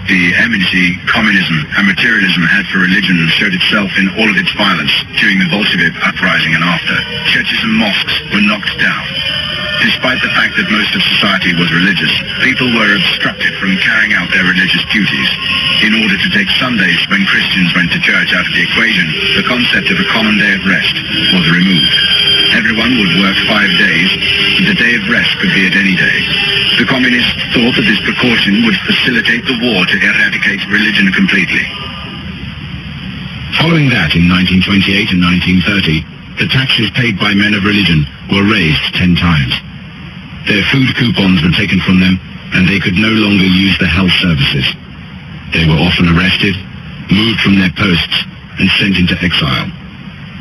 The enmity communism and materialism had for religion showed itself in all of its violence during the Bolshevik uprising and after. Churches and mosques were knocked down. Despite the fact that most of society was religious, people were obstructed from carrying out their religious duties. In order to take Sundays when Christians went to church out of the equation, the concept of a common day of rest was removed. Everyone would work 5 days, and the day of rest could be at any day. The communists thought that this precaution would facilitate the war to eradicate religion completely. Following that, in 1928 and 1930, the taxes paid by men of religion were raised 10 times. Their food coupons were taken from them, and they could no longer use the health services. They were often arrested, moved from their posts, and sent into exile.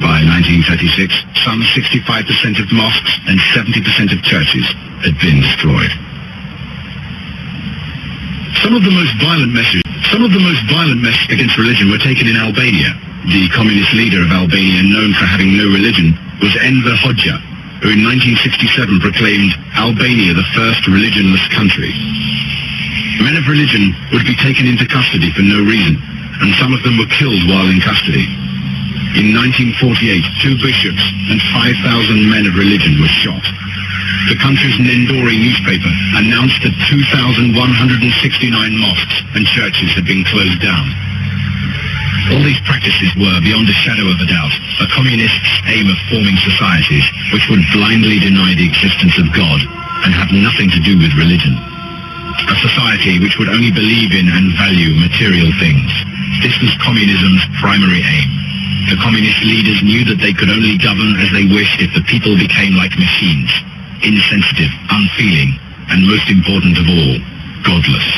By 1936, some 65% of mosques and 70% of churches had been destroyed. Some of the most violent measures against religion were taken in Albania. The communist leader of Albania, known for having no religion, was Enver Hoxha, who in 1967 proclaimed Albania the first religionless country. Men of religion would be taken into custody for no reason, and some of them were killed while in custody. In 1948, 2 bishops and 5,000 men of religion were shot. The country's Nendori newspaper announced that 2,169 mosques and churches had been closed down. All these practices were, beyond a shadow of a doubt, a communist's aim of forming societies which would blindly deny the existence of God and have nothing to do with religion. A society which would only believe in and value material things. This was communism's primary aim. The communist leaders knew that they could only govern as they wished if the people became like machines, insensitive, unfeeling, and most important of all, godless.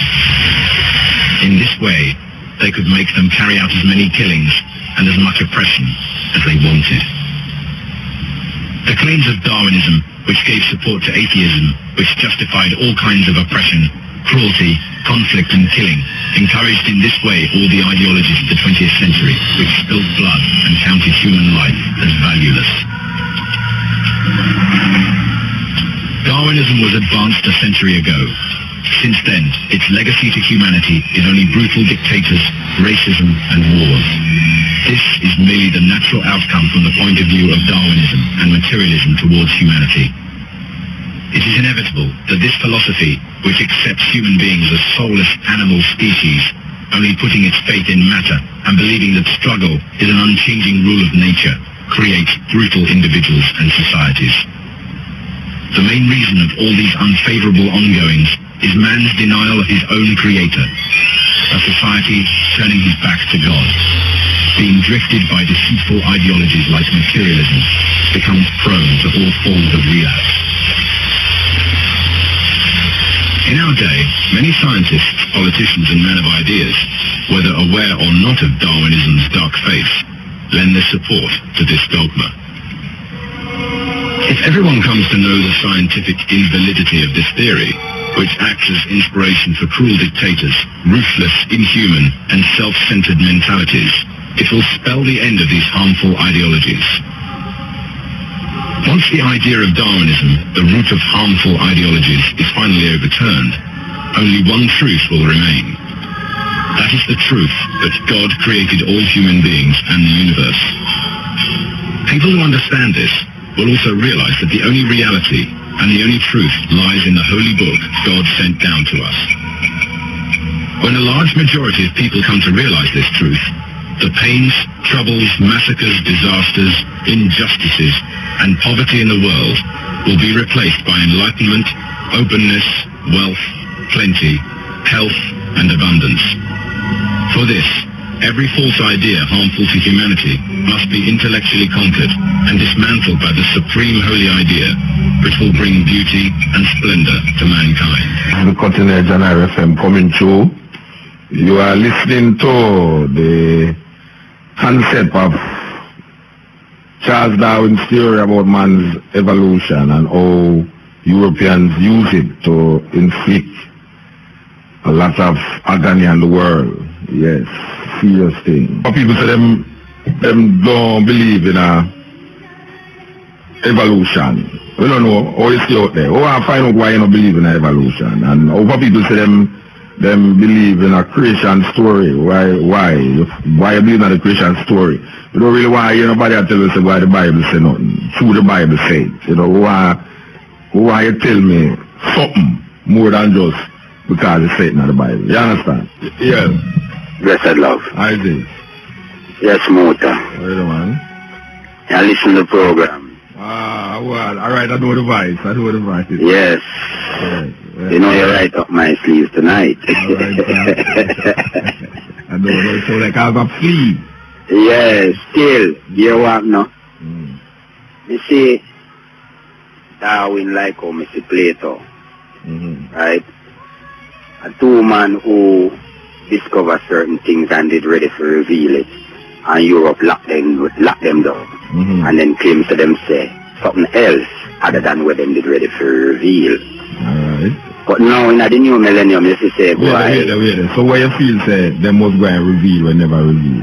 In this way, they could make them carry out as many killings and as much oppression as they wanted. The claims of Darwinism, which gave support to atheism, which justified all kinds of oppression, cruelty, conflict and killing, encouraged in this way all the ideologies of the 20th century, which spilled blood and counted human life as valueless. Darwinism was advanced a century ago. Since then, its legacy to humanity is only brutal dictators, racism, and wars. This is merely the natural outcome from the point of view of Darwinism and materialism towards humanity. It is inevitable that this philosophy, which accepts human beings as soulless animal species, only putting its faith in matter and believing that struggle is an unchanging rule of nature, creates brutal individuals and societies. The main reason of all these unfavorable ongoings is man's denial of his own creator, a society turning his back to God, being drifted by deceitful ideologies like materialism, becomes prone to all forms of relapse. In our day, many scientists, politicians and men of ideas, whether aware or not of Darwinism's dark face, lend their support to this dogma. If everyone comes to know the scientific invalidity of this theory, which acts as inspiration for cruel dictators, ruthless, inhuman, and self-centered mentalities, it will spell the end of these harmful ideologies. Once the idea of Darwinism, the root of harmful ideologies, is finally overturned, only one truth will remain. That is the truth that God created all human beings and the universe. People who understand this will also realize that the only reality and the only truth lies in the holy book God sent down to us. When a large majority of people come to realize this truth, the pains, troubles, massacres, disasters, injustices, and poverty in the world will be replaced by enlightenment, openness, wealth, plenty, health, and abundance. For this, every false idea harmful to humanity must be intellectually conquered and dismantled by the supreme holy idea, which will bring beauty and splendor to mankind. The Cutting Edge and RFM coming through. You are listening to the concept of Charles Darwin's theory about man's evolution and how Europeans use it to inflict a lot of agony on the world. Yes, serious thing. People say them don't believe in evolution. We don't know how it's out there. We want to find out why you don't believe in evolution. And how people say them believe in a creation story. Why you believe in the creation story? You don't really want to hear nobody tell us why the Bible say nothing. True, the Bible says. You know, we why you tell me something more than just because it's written in the Bible. You understand? Yeah. Blessed love. I did. Yes, Muta. Wait a man. I listen to the program. Ah, well, alright, I know the voice. Yes. You know you're right up my sleeve tonight. I know, so like I have a flea. Yes, still, you want no? You see, Darwin like how I see Plato, right? A two man who discovered certain things and did ready to reveal it, and Europe locked them down, and then claim to them say something else other than what them did ready to reveal. Alright. But now in the new millennium, you say, wait. So what you feel say them must go and reveal when never reveal?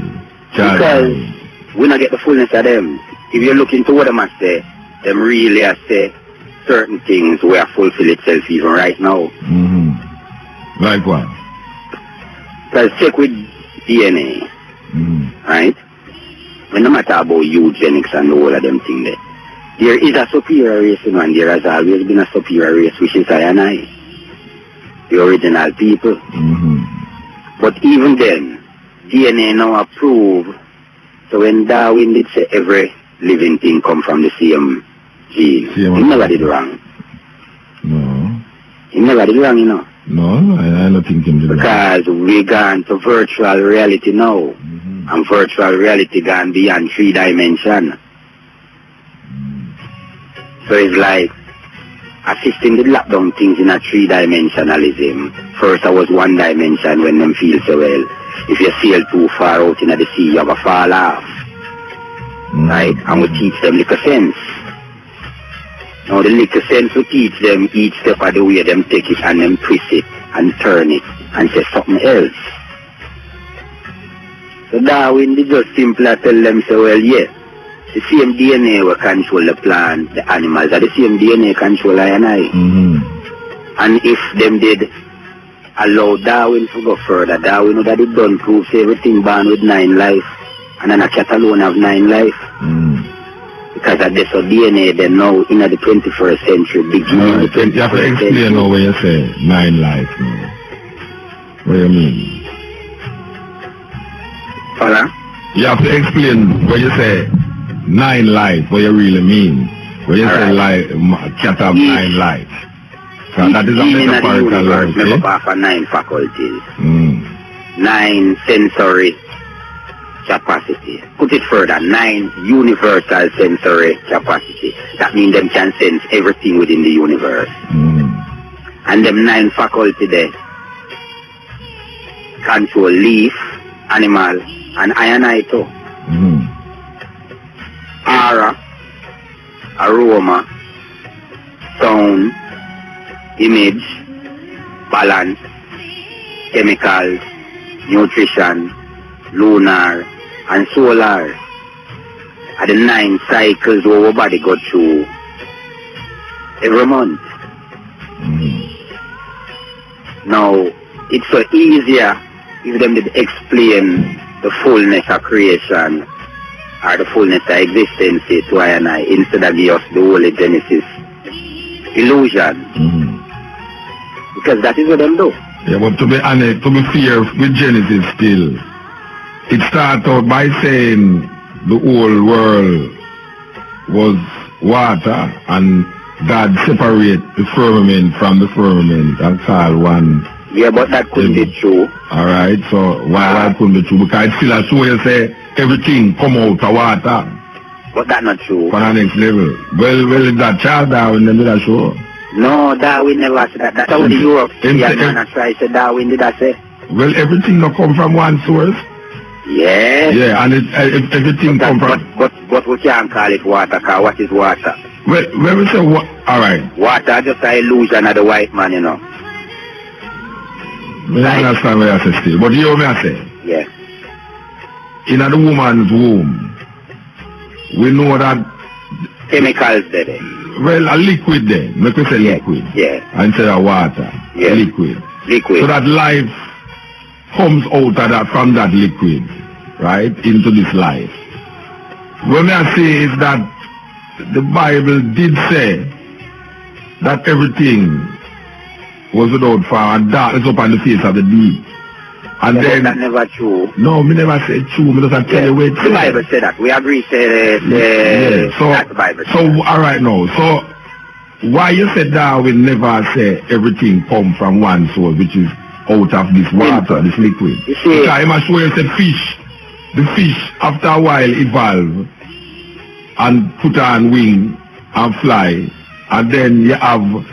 Because we not get the fullness of them. If you look into what them must say, them really say certain things where fulfill itself even right now. Like what? Because check with DNA, right? When no matter about eugenics and all of them things there is a superior race, and there has always been a superior race, which is I and I, the original people. But even then, DNA now approved. So when Darwin did say every living thing come from the same gene, he never did wrong. No. He never did wrong, you know. No, I don't think him did wrong. Because we gone to virtual reality now. And virtual reality gone beyond 3 dimensions. So it's like a system that lock down things in a 3-dimensionalism. First I was 1 dimension when them feel so well. If you sail too far out in the sea, you're going to fall off. Right? And we teach them little sense. Now the little sense we teach them each step of the way them take it and them twist it and turn it and say something else. So Darwin did just simply tell them so well, yes. The same DNA will control the plant, the animals, and the same DNA control I and I. And if them did allow Darwin to go further, Darwin would have done prove everything born with 9 life, and then a cat alone have 9 life. Because of this DNA then now in the 21st century, beginning the 21st century. You have to explain now when you say 9 life now. What do you mean? Hola? You have to explain when you say 9 life, what you really mean. When you say life, cat have 9 life. So that is a metaphorical life. Make up of 9 faculties. 9 sensory capacity. Put it further, 9 universal sensory capacity. That means them can sense everything within the universe. And them 9 faculty there control leaf, animal, and I and I too. Aura, aroma, sound, image, balance, chemicals, nutrition, lunar, and solar are the 9 cycles where our body go through every month. Now, it's so easier if them did explain the fullness of creation or the fullness of existence to I and I instead of give us the Holy Genesis illusion. Because that is what them do. Yeah, but to be honest, to be fair with Genesis still, it started out by saying the whole world was water and God separate the firmament from the firmament and call one. Yeah, but that couldn't be true. Alright, so why couldn't be true? Because it's still as so you say everything come out of water. But that's not true. For the next level. Well, that Charles Darwin did that show. No, Darwin never said that. That's how the European man tried to say Darwin did that say. Well, everything not come from one source. Yes. Yeah, and everything come from... But we can't call it water, because what is water? Well, when we say what... Alright. Water just an illusion of the white man, you know. I understand what you say still. But you hear what I say? Yeah. In the woman's womb, we know that... Chemicals there. Well, a liquid there. Make we say liquid. Yeah. Instead of water. Yeah. Liquid. So that life comes out of that, from that liquid, right, into this life. What I say is that the Bible did say that everything was without form and darkness upon the face of the deep. And then that's never true. No, me never said true. Me just tell you where it's the Bible said that. We agree. Say so that's the Bible. So all right now. So why you said Darwin never say everything come from one source, which is out of this water, this liquid? You see, because I must show you said fish. The fish after a while evolve and put on wing and fly, and then you have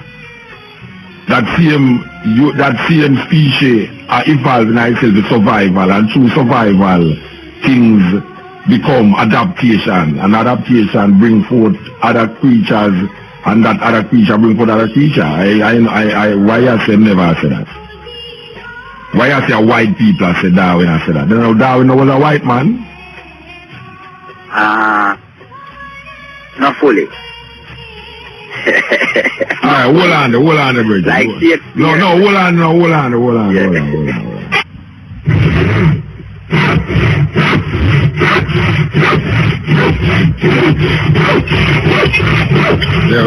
that same species are evolving itself with survival, and through survival things become adaptation, and adaptation bring forth other creatures, and that other creature bring forth other creature. Why I say never say that? Why I say white people I say Darwin I say that? You know Darwin was a white man? Not fully. Alright, hold on the bridge. Like hold on.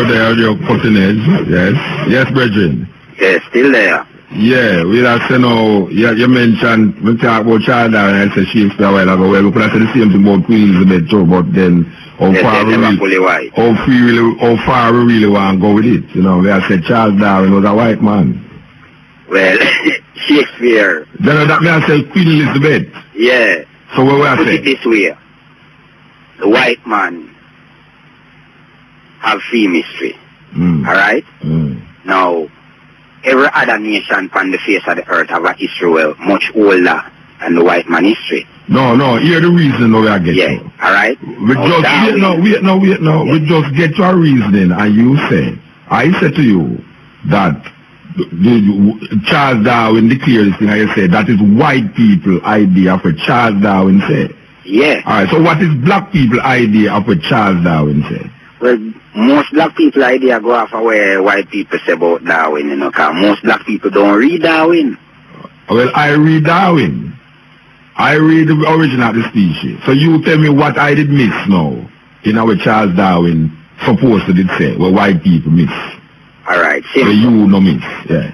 There, your cutting edge. Yes, brethren. Yes, still there. Yeah, we have to know, you mentioned, we talk about child Darwin, I said Shakespeare a while ago, well, we could have said the same thing about Queen Elizabeth too, but then how far we really want to go with it, you know, we have said Charles Darwin was a white man. Well, Shakespeare. Then that means I said Queen Elizabeth. Yeah. So what we are saying? saying? Put it this way, the white man have free history, alright? Now, every other nation on the face of the earth have a history well much older than the white man history. No, here the reason we are getting. Yeah, alright? We just get your reasoning and you say, I said to you that Charles Darwin declared this thing and you say that is white people idea for Charles Darwin say. Yeah. Alright, so what is black people idea of what Charles Darwin say? Well, most black people idea go off of where white people say about Darwin, you know, because most black people don't read Darwin. Well, I read Darwin. I read the origin of the species. So you tell me what I did miss now in our Charles Darwin supposed to did say, what white people miss. Alright, simple. Where you no miss, yeah.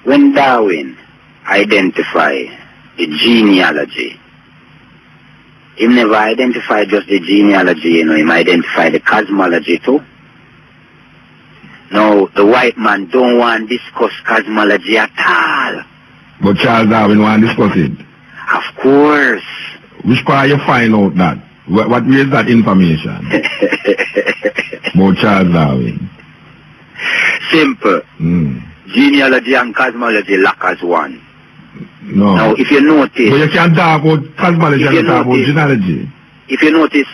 When Darwin identified the genealogy, he never identified just the genealogy, you know, he identified the cosmology too. Now, the white man don't want to discuss cosmology at all. But Charles Darwin want to discuss it? Of course. Which part you find out that? What is that information? About Charles Darwin? Simple. Genealogy and cosmology lock as one. No. Now, if you notice... But you can't talk about cosmology and talk about genealogy. If you notice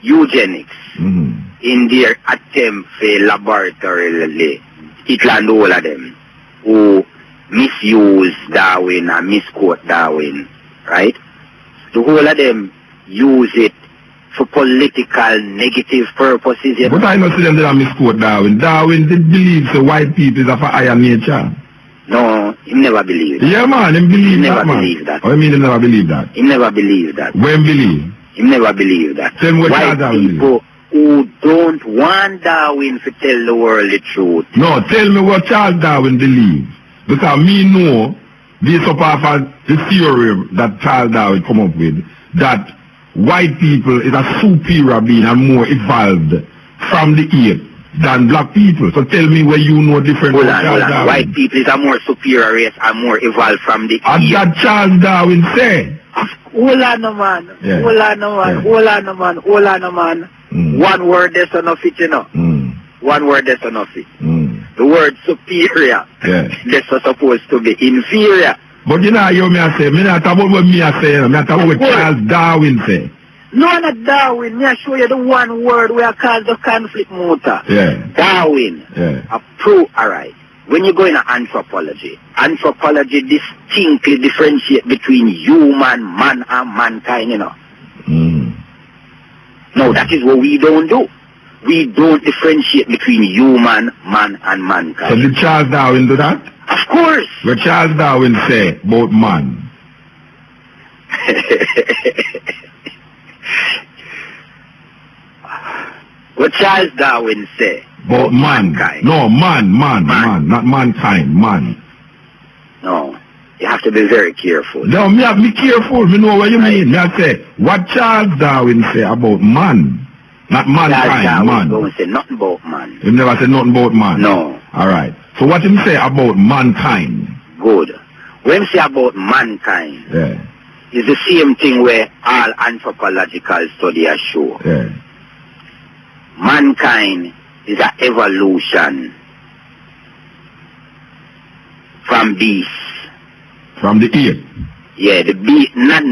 eugenics in their attempt for laboratorily, Hitler and all of them who misuse Darwin and misquote Darwin, right? The whole of them use it for political negative purposes. But I know see them that misquote Darwin. Darwin did believe the white people is of a higher nature. No, he never believed that. Yeah, man, he believed that, man. He never believed that. What do you mean he never believed that? He never believed that. When believe? He never believed that. Then what white people who don't want Darwin to tell the world the truth. No, tell me what Charles Darwin believed. Because me know, based upon the theory that Charles Darwin come up with, that white people is a superior being and more evolved from the ape than black people. So tell me where you know different hold on. White people is a more superior race and more evolved from the ape. And that Charles Darwin said. Hold on, man. Yeah. Hold on, man. One word that's enough, you know. One word that's enough. The word superior. Yeah. That's supposed to be inferior. But you know, you me I say, me not talk about what me I say, me not talk about what Charles Darwin say. No, not Darwin. Me I show you the one word we are called the conflict Muta. Yeah. Darwin. Yeah. Alright. When you go in anthropology distinctly differentiate between human, man, and mankind, you know. No, that is what we don't do. We don't differentiate between human, man, and mankind. So did Charles Darwin do that? Of course. What Charles Darwin say about man? What Charles Darwin say? About man. Mankind. No, man, not mankind, man. No. You have to be very careful. No, me have be careful, me know what you mean. Me I say, what Charles Darwin say about man, not mankind, Charles Darwin man. don't say nothing about man. He never said nothing about man. No. Alright. So what him say about mankind? Good. When he say about mankind, Yeah. it's the same thing where all anthropological studies show. Yeah. Mankind is an evolution from beasts. From the ape. Yeah, the beast, not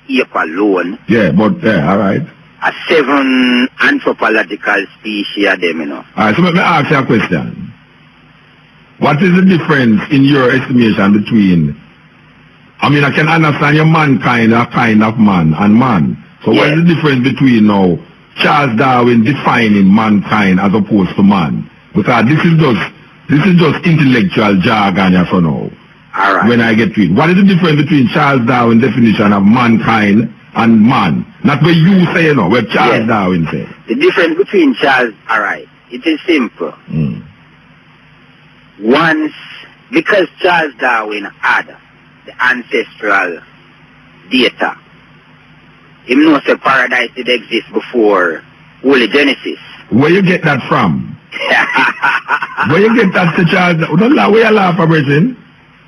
ape alone. Yeah, but alright. A 7 anthropological species of them, you know. Alright, so let me ask you a question. What is the difference in your estimation between, I mean, I can understand your mankind, a kind of man, and man. So what is the difference between now Charles Darwin defining mankind as opposed to man? Because this is just intellectual jargon here for now. Alright. When I get to it. What is the difference between Charles Darwin's definition of mankind and man? Not what you say, you know, what Charles Darwin said. The difference between Charles, alright, it is simple. Once, because Charles Darwin had the ancestral data, he knows that paradise did exist before Holy Genesis. Where you get that from? Where you get that to Charles Darwin? Don't laugh, where you laugh, Brethren?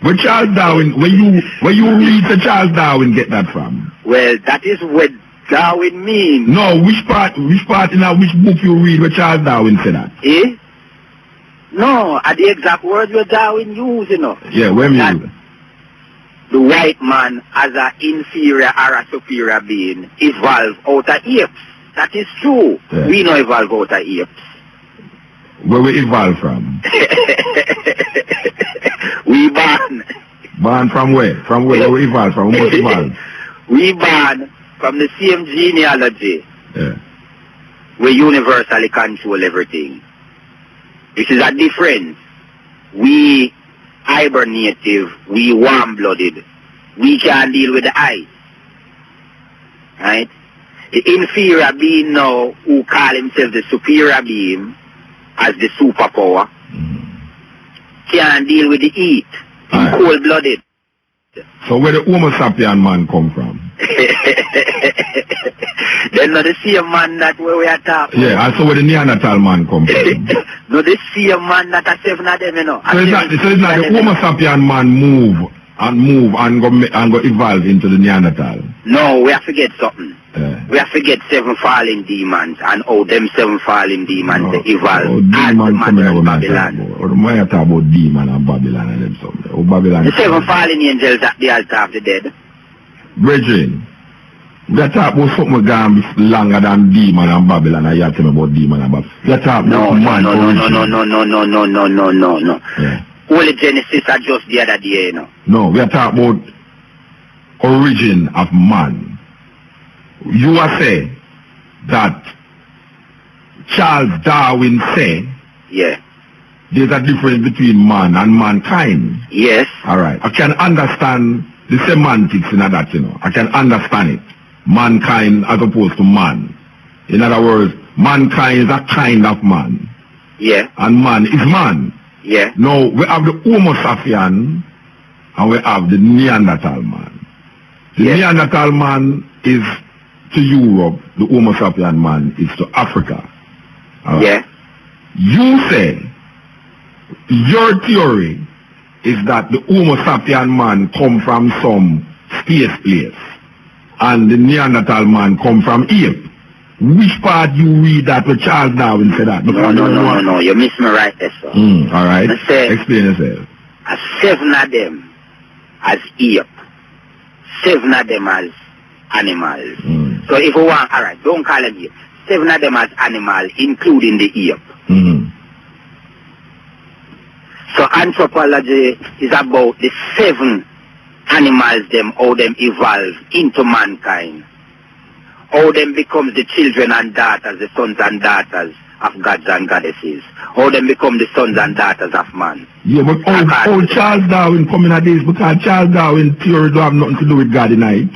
Where Charles Darwin, where you read to Charles Darwin get that from? Well, that is what Darwin means. No, which part in which book you read where Charles Darwin said that? Eh? No, at the exact words where Darwin used, you know. Yeah, where me use it? The white man as an inferior or a superior being evolved out of apes. That is true. Yeah. We know evolve out of apes. Where we evolved from? We born. Born from where? From where we evolved from? We must evolve. We born from the same genealogy. Yeah. We universally control everything. This is a difference. We hibernative, we warm-blooded. We can deal with the ice. Right? The inferior being now, who call himself the superior being, as the superpower, can deal with the heat. Right. Cold-blooded. So where the Homo sapien man come from? They're not the same man that where we are talking. Yeah, and so where the Neanderthal man come from? No, the same man that are 7 of them, you know. So it's not the Homo sapien man move and go evolve into the Neanderthal. No, we have to get something. Yeah. We have to get 7 fallen demons and how them 7 fallen demons they evolve as the matter of Babylon. Or the I talk about demon and Babylon and them something. Or Babylon. The 7 fallen angels at the altar of the dead. Brethren, we are talking about something going to be longer than demon and Babylon, and you are telling me about demon and Babylon. We are talking about man. No. Yeah. Holy Genesis are just the other day, you know. No, we are talking about origin of man. You are saying that Charles Darwin said there's a difference between man and mankind. Yes. Alright. I can understand the semantics in that, you know. I can understand it. Mankind as opposed to man. In other words, mankind is a kind of man. Yeah. And man is man. Yeah. Now, we have the Homo sapien and we have the Neanderthal man. The Neanderthal man is to Europe, the Homo sapien man is to Africa. Yeah. You say, your theory is that the Homo sapien man come from some space place and the Neanderthal man come from ape. Which part you read that with Charles Darwin said that? No, you miss me right there, sir. Alright, explain yourself. 7 of them as ape, 7 of them as animals. So if we want, alright, don't call them ape. 7 of them as animals, including the ape. So anthropology is about the 7 animals, how them evolve into mankind. How them becomes the children and daughters, the sons and daughters of gods and goddesses. How them become the sons and daughters of man. Yeah, but how Charles Darwin coming at this? Because Charles Darwin theory don't have nothing to do with God in it.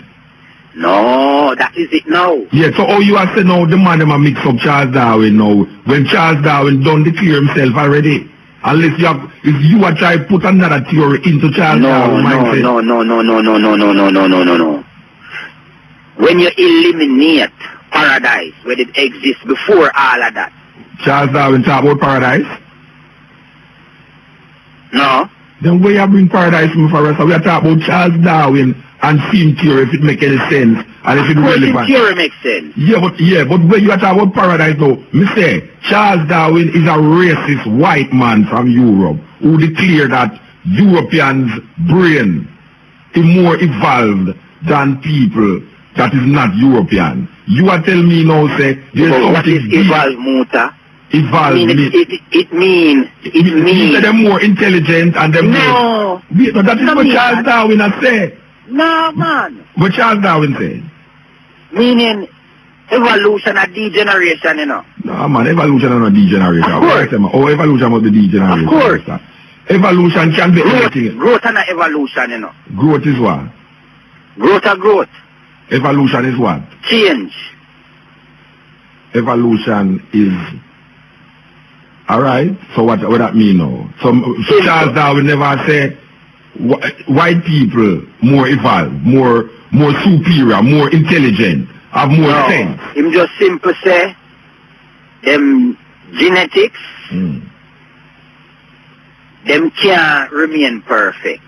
No, that is it now. Yeah, so how you are saying now the man them a mix up Charles Darwin now, when Charles Darwin don't declare himself already? Unless if you are trying to put another theory into Charles Darwin mindset. No. When you eliminate paradise, where it exists before all of that. Charles Darwin talk about paradise? No. Then where you bring paradise from for us? We are talking about Charles Darwin and film theory, if it make any sense, and if it relevant. Theory makes sense. Yeah, but when you are talking about paradise though, me say, Charles Darwin is a racist white man from Europe who declared that Europeans' brain is more evolved than people that is not European. You are telling me now, say, there's something what is evolved, Muta? Evolved. It means they're more intelligent and they're more... No, that is what Charles Darwin has said. No, man. What Charles Darwin said? Meaning evolution and degeneration, you know. No, man, evolution is not degeneration. Of course. Oh, evolution must be degeneration. Of course. Evolution can be anything. Growth and evolution, you know. Growth is what? Growth. Evolution is what? Change. Evolution is... Alright, so what that mean now? So Charles Darwin never say white people more evolved, more superior, more intelligent, have more sense. Him just simply say them genetics them can't remain perfect.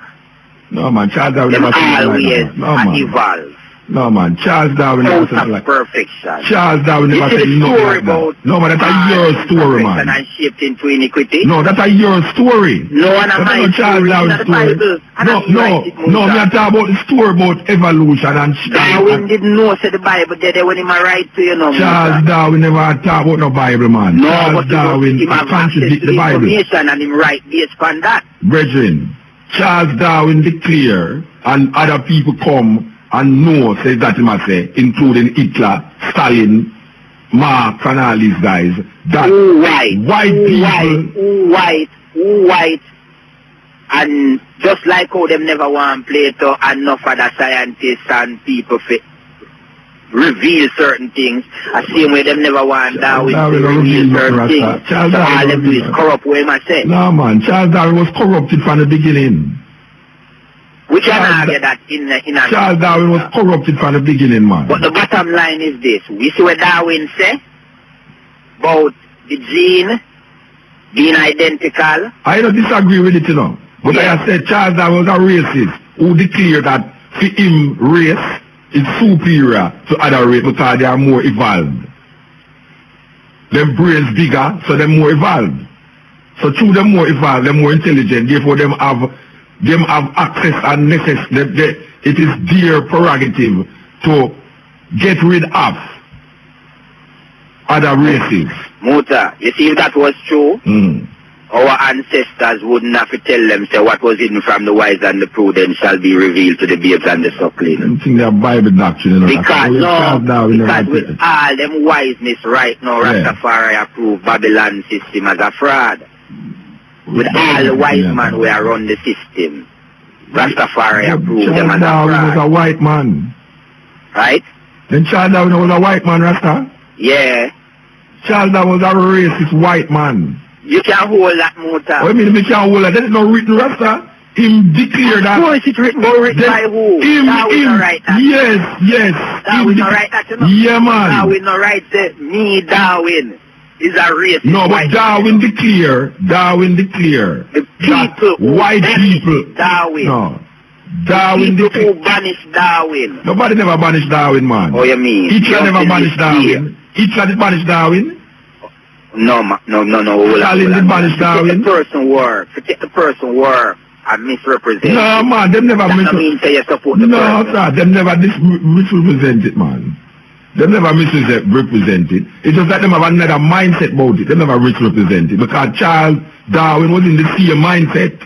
No man, Charles Darwin them never say always like that. No, man. evolve. No man, Charles Darwin never say like perfection. Charles Darwin never said nothing like that. No man, that's a your story, man. And shaped into iniquity. No, that's a your story. No, and my Charles Darwin's story. No, we are talking about the story about evolution and Darwin didn't know say the Bible there when he write to you know. Charles Darwin never talk about no Bible, man. No, Charles Darwin contradict the Bible. And him write based on that. Brethren, Charles Darwin declare and other people come and know, says that he must say, including Hitler, Stalin, Marx and all these guys, that white, and just like how them never want Plato and enough other scientists and people reveal certain things, the same way them never want Darwin to reveal certain things. So all them do is corrupt, what am I saying? No man, Charles Darwin was corrupted from the beginning. We can argue that in a Charles Darwin was corrupted from the beginning, man. But the bottom line is this. We see what Darwin say about the gene being identical. I don't disagree with it, you know. But like I said, Charles Darwin was a racist who declared that for him, race is superior to other race because they are more evolved. Them brains bigger, so they're more evolved. So through them more evolved, they're more intelligent, therefore them have access and necessity. It is their prerogative to get rid of other races. Muta, you see if that was true, our ancestors wouldn't have to tell them, say what was hidden from the wise and the prudent shall be revealed to the babes and the suckling. I think they're Bible doctrine. You know, because with all them wiseness right now, Rastafari approve Babylon system as a fraud. With all the white man who are run the system, Rastafari approve them as a fraud. Charles Darwin was a white man. Right? Then Charles Darwin was a white man, Rasta? Yeah. Charles Darwin was a racist white man. You can't hold that, Muta. What do you mean you can't hold that? That is not written, Rasta. Him declare that. Of course it's written, but written by who? Darwin not write that. Yes. Darwin not write that, you know? Yeah, man. Darwin not write that. Me, Darwin. Is a racist. No, but Darwin declare. The people white people. Darwin. No. Darwin declare. Who banished Darwin. Nobody never banished Darwin, man. Oh, you mean? Hitler never banished Darwin. Hitler did banish Darwin? No. Stalin did banish Darwin? Take the person work and misrepresent. No, man, them never misrepresent. Say you support the person. No, sir, them never misrepresent it, man. They never misrepresent it. It's just that they have another mindset about it. They never misrepresent it. Because Charles Darwin was in the same mindset.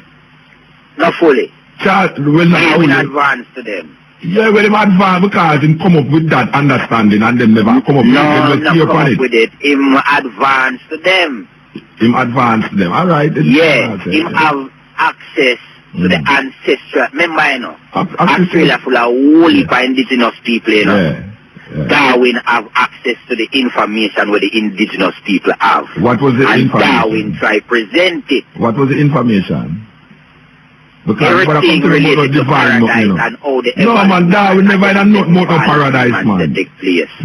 Not fully. Charles, well, not fully. Advanced to them. Yeah, well, him advanced because him come up with that understanding and them never come up with it. Him advanced to them. Him advanced to them. All right. Yeah, him have access to the ancestral. Remember, you know, Australia full of holy indigenous people, you know. Darwin have access to the information where the indigenous people have. What was the information? Darwin try present it. What was the information? Because everything related to paradise and all the no man, Darwin never had a note about no paradise, man.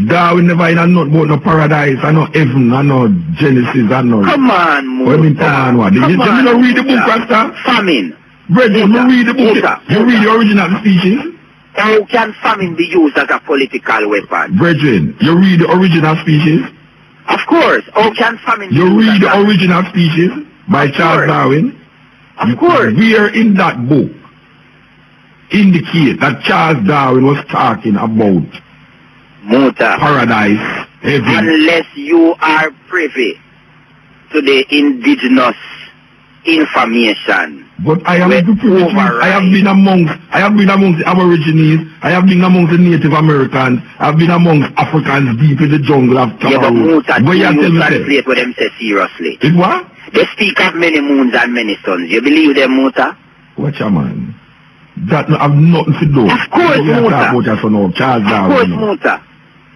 Darwin never had a note about no paradise, I know heaven, I know Genesis, I know. Come on, Muta. What I mean, come on, what? You don't read the book, Rasta? Famine. Brethren, you read the book. You read the original species. How can famine be used as a political weapon? Brethren, you read the original species? Of course. How can famine be used? You read the original species by Charles Darwin? Of course. Where in that book indicate that Charles Darwin was talking about Muta, paradise, heaven? Unless you are privy to the indigenous information. But I am I have been amongst the Aborigines, I have been amongst the Native Americans, I have been amongst Africans deep in the jungle of Cameroon. Yeah, but Muta, do you translate what them say seriously? It what? They speak of many moons and many suns. You believe them, Muta? Watch a man. That have nothing to do. Of course, Muta. Charles Darwin. Of course, Muta.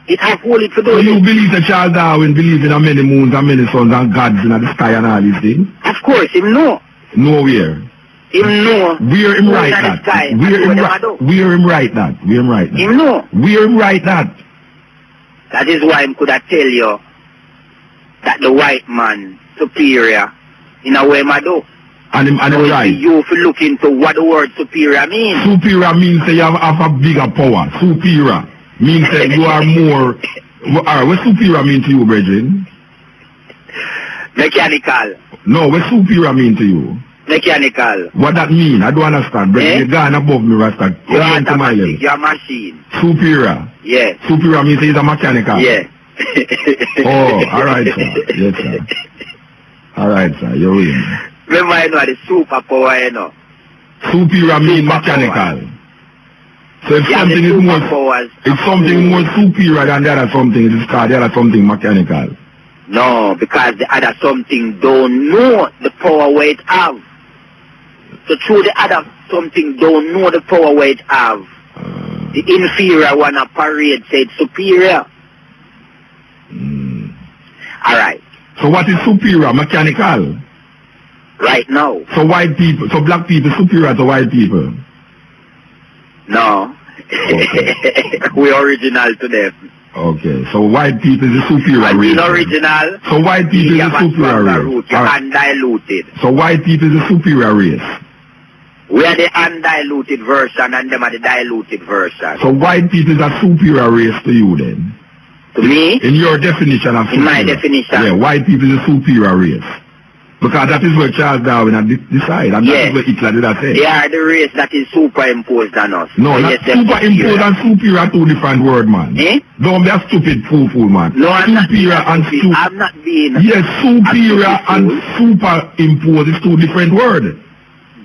It has wholly to do. So you believe that Charles Darwin believes in many moons and many suns and gods in the sky and all these things? Of course, him know. Nowhere. Him know. Where him right that? Where him right that? Where him right that? Him know. Where him right that? That is why him could have tell you that the white man superior in a way, Mado. And him right. You if you look into what the word superior means. Superior means that you have a bigger power. Superior means that you are more. What superior mean to you, brethren? Mechanical. No, what superior mean to you? Mechanical. What that mean? I don't understand. Brethren, you're gone above me, Rasta. You're automatic. You're a machine. Superior. Yeah. Superior means he's a mechanical. Yeah. Oh, alright, sir. Yes, sir. Alright, sir. You're in. Remember, you know, the superpower, you know. Superior means mechanical. So if something is more, if something more superior than the other something, it is called the other something mechanical. No, because the other something don't know the power where it have. So through the other something don't know the power where it have. The inferior one a parade said superior. Alright. So what is superior? Mechanical? Right now. So white people, so black people superior to white people? No. Okay. We're original to them. Okay, so white people is a superior race. Original. So white people is a superior race. You're undiluted. So white people is a superior race. We are the undiluted version and them are the diluted version. So white people is a superior race to you then? To me? In your definition of superior. In my definition. Yeah, white people is a superior race. Because that is what Charles Darwin had decided, and that is what Hitler did say. They are the race that is superimposed on us. No, not superimposed and superior are two different words, man. Eh? Don't be a stupid fool, man. No, I'm superior not and stupid. I'm not being... Yes, superior and superimposed is two different words.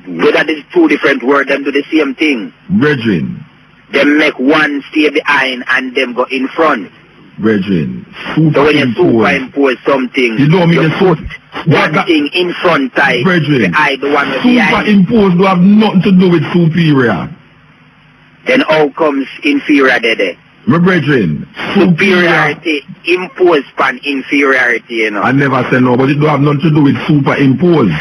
Whether these two different words, them do the same thing. Brethren. Them make one stay behind and them go in front. Brethren, so when you superimpose something, you don't mean you put one thing in front side, brethren, behind the one superimpose do have nothing to do with superior. Then how comes inferior there? My brethren, superiority imposed upon inferiority, you know. I never said no, but it don't have nothing to do with superimpose.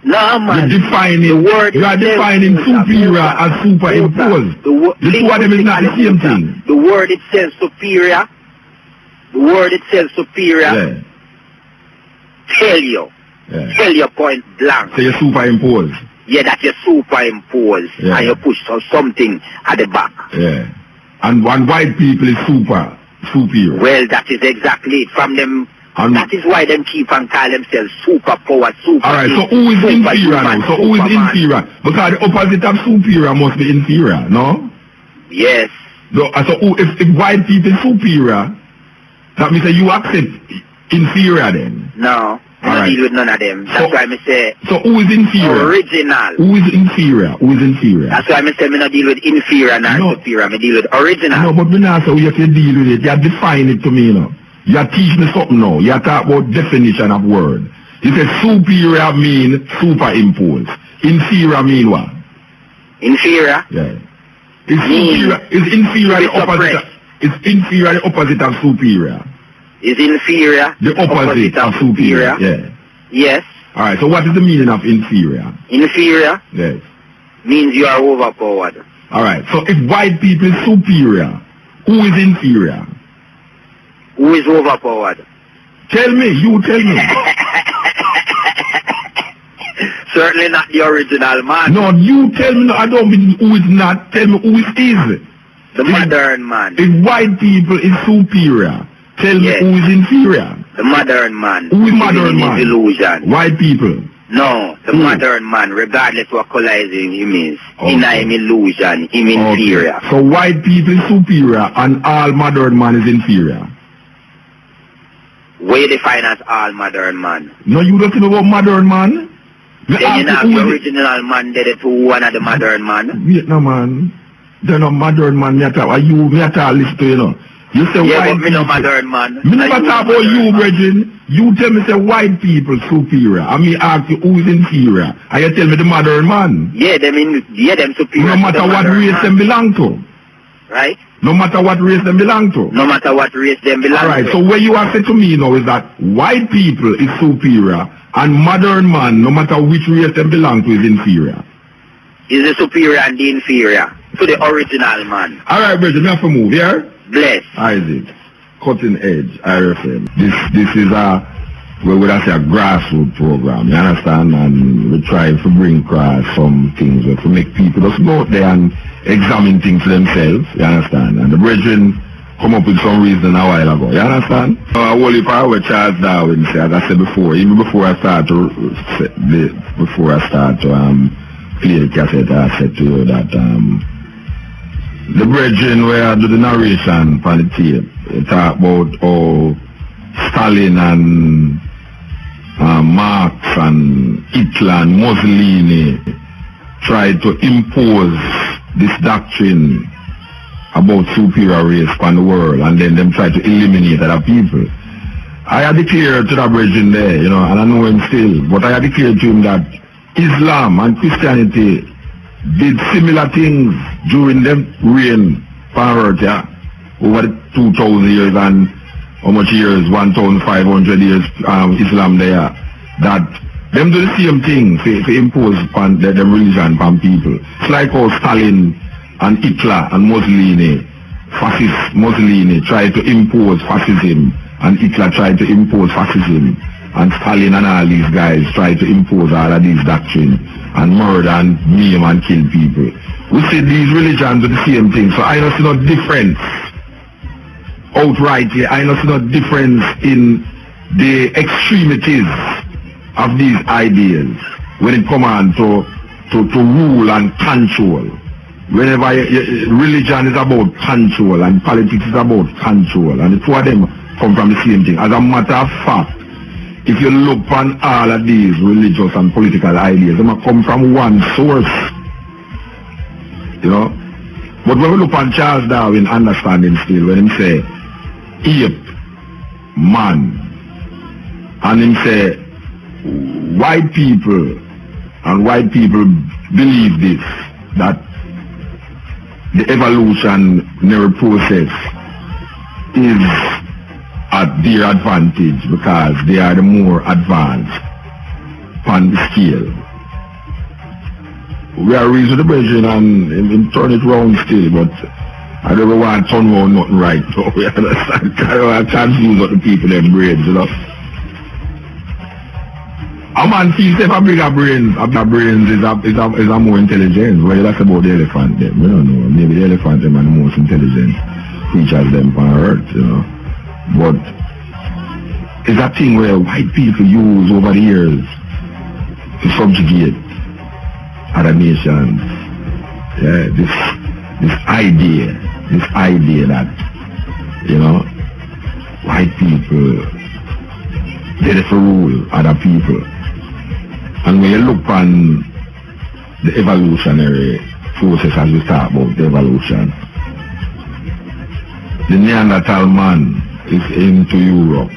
No, man. You're defining, you are defining superior as superimpose. The two of them is not the same thing. The word itself superior. The word itself superior. Tell you point blank. So you superimpose. Yeah, that you superimpose and you push something at the back. Yeah. And one white people is superior. Well, that is exactly it. From them, that is why them keep and call themselves superpower, super. Alright, so who is inferior now? So who is inferior? Because the opposite of superior must be inferior, no? Yes. So if white people is superior, that means that you accept inferior then? No, I don't deal with none of them. That's why I say... So who is inferior? Original. Who is inferior? Who is inferior? That's why I say I don't deal with inferior nor superior. I deal with original. No, but when I say you can deal with it, you define it to me, you know. You teach me something now. You talk about definition of word. You say superior mean superimpose. Inferior mean what? Inferior? Yeah. Is inferior the opposite? Is inferior the opposite of superior? Is inferior the opposite of superior? Yeah. Yes. Alright, so what is the meaning of inferior? Inferior? Yes. Means you are overpowered. Alright, so if white people is superior, who is inferior? Who is overpowered? Tell me, you tell me. Certainly not the original man. No, you tell me, no, I don't mean who is not, tell me who is. The modern man. If white people is superior, tell me who is inferior. The modern man. Who is modern man? Illusion. White people. No, the modern man, regardless what color him is. Okay. In him illusion, him inferior. So white people is superior and all modern man is inferior. Where you define as all modern man? No, you don't know about modern man? Then you have the original man there to one of the modern man? Vietnam man. They're not modern man, me talk list to you know. You say yeah, white but me no modern man. Me never talk about you, brethren. You tell me say white people superior. And me ask you who is inferior. And you tell me the modern man. Yeah, them superior. No matter what race them belong to. Right? No matter what race them belong to. No matter what race them belong to. Alright, so what you have said to me now is that white people is superior and modern man, no matter which race them belong to, is inferior. Is the superior and the inferior to the original man. Alright, brethren, we have to move here. Bless. Isaac, cutting edge, IRFM. This is we would say a grassroots program, you understand? And we try to bring across some things to make people just go out there and examine things for themselves, you understand? And the brethren come up with some reason a while ago, you understand? I will if I were Charles Darwin, say, as I said before, even before I start to play the cassette, I said to you that the brethren where do the narration on the tape, they talk about how Stalin and Marx and Hitler and Mussolini tried to impose this doctrine about superior race on the world, and then them try to eliminate other people. I had declared to the brethren there, you know, and I know him still, but I had declared to him that Islam and Christianity did similar things during them reign on earth, yeah, over 2,000 years and how much years, 1,500 years Islam there, that them do the same thing to impose upon them religion upon people. It's like how Stalin and Hitler and Mussolini, fascist Mussolini tried to impose fascism, and Hitler tried to impose fascism, and Stalin and all these guys tried to impose all of these doctrines and murder and maim and kill people. We say these religions do the same thing, so I don't see no difference outrightly. I don't see no difference in the extremities of these ideas when it comes on to rule and control. Whenever religion is about control and politics is about control, and the two of them come from the same thing. As a matter of fact, if you look on all of these religious and political ideas, they must come from one source. You know? But when we look on Charles Darwin understanding still, when he say ape, man, and him say white people, and white people believe this, that the evolutionary process is at their advantage because they are the more advanced on the scale. We are raising the brethren and turn it round still, but I don't want to turn around nothing right. So we understand. I can't use what the people their brains, you know. A man feels if a bigger brains is a more intelligent. Well, that's about the elephant them. We don't know. Maybe the elephant them are the most intelligent creatures them on earth, you know. But it's a thing where white people use over the years to subjugate other nations. Yeah, this idea that, you know, white people, they're to rule other people. And when you look on the evolutionary process as we talk about the evolution, the Neanderthal man is into Europe.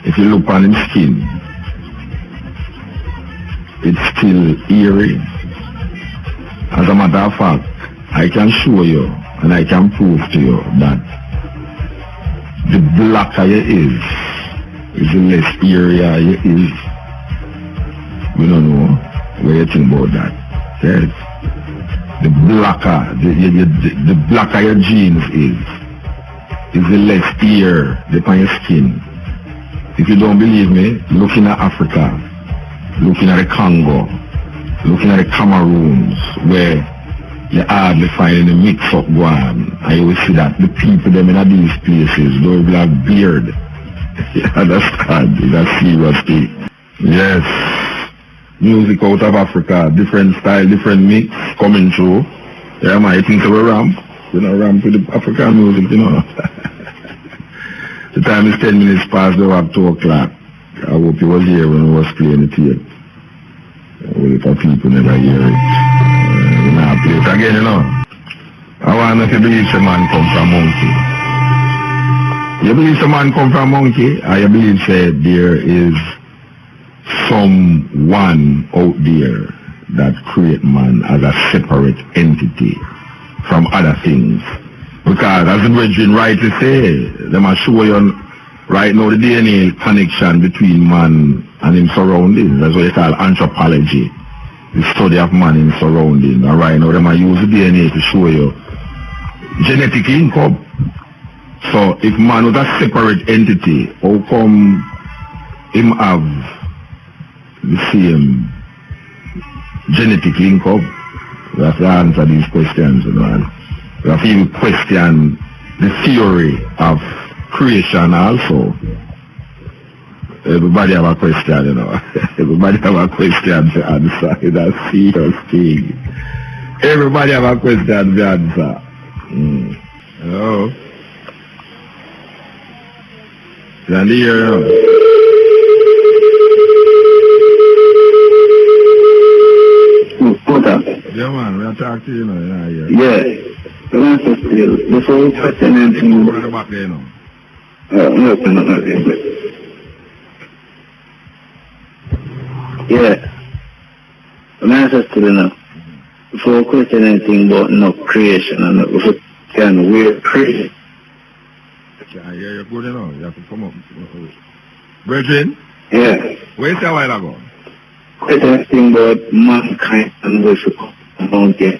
If you look on his skin, it's still eerie. As a matter of fact, I can show you and I can prove to you that the blacker you is the less area you is. We don't know what you think about that. Yes. The blacker, the blacker your genes is the less hair upon your skin. If you don't believe me, looking at Africa, looking at the Congo, looking at the Cameroons, where you hardly find any mix-up going, and you will see that the people them in these places don't even have beard. You understand? It's a serious thing. Yes. Music out of Africa, different style, different mix, coming through. Yeah, man, you think we're ramp? We're not ramp with the African music, you know. The time is 10 minutes past the hour, 2 o'clock. I hope you was here when we was playing the tape. Well, if people never hear it. We now play it again, you know. I want to believe some man come from monkey. You believe some man come from monkey? Or you believe say there is someone out there that create man as a separate entity from other things? Because as the brethren rightly say, they must show you right now the DNA connection between man and his surroundings. That's what you call anthropology, the study of man in surroundings. And right now they must use the DNA to show you genetic income. So if man was a separate entity, how come him have the same genetic income? We have to answer these questions, you know. We have to question the theory of creation also. Everybody have a question, you know. Everybody have a question to answer. It's a serious thing. Everybody have a question to answer. Hello? Can you hear you? Muta. Yeah, man, we'll talk to you, you know. Yeah. Before we question anything, What about there, you know? no. Yeah. I'm interested in now. Before we question anything about no creation and if we can we're creation. Yeah, you're good, you know. You have to come up. Brethren? Yeah. Where you say a while ago? Question anything about mankind and we should come out here.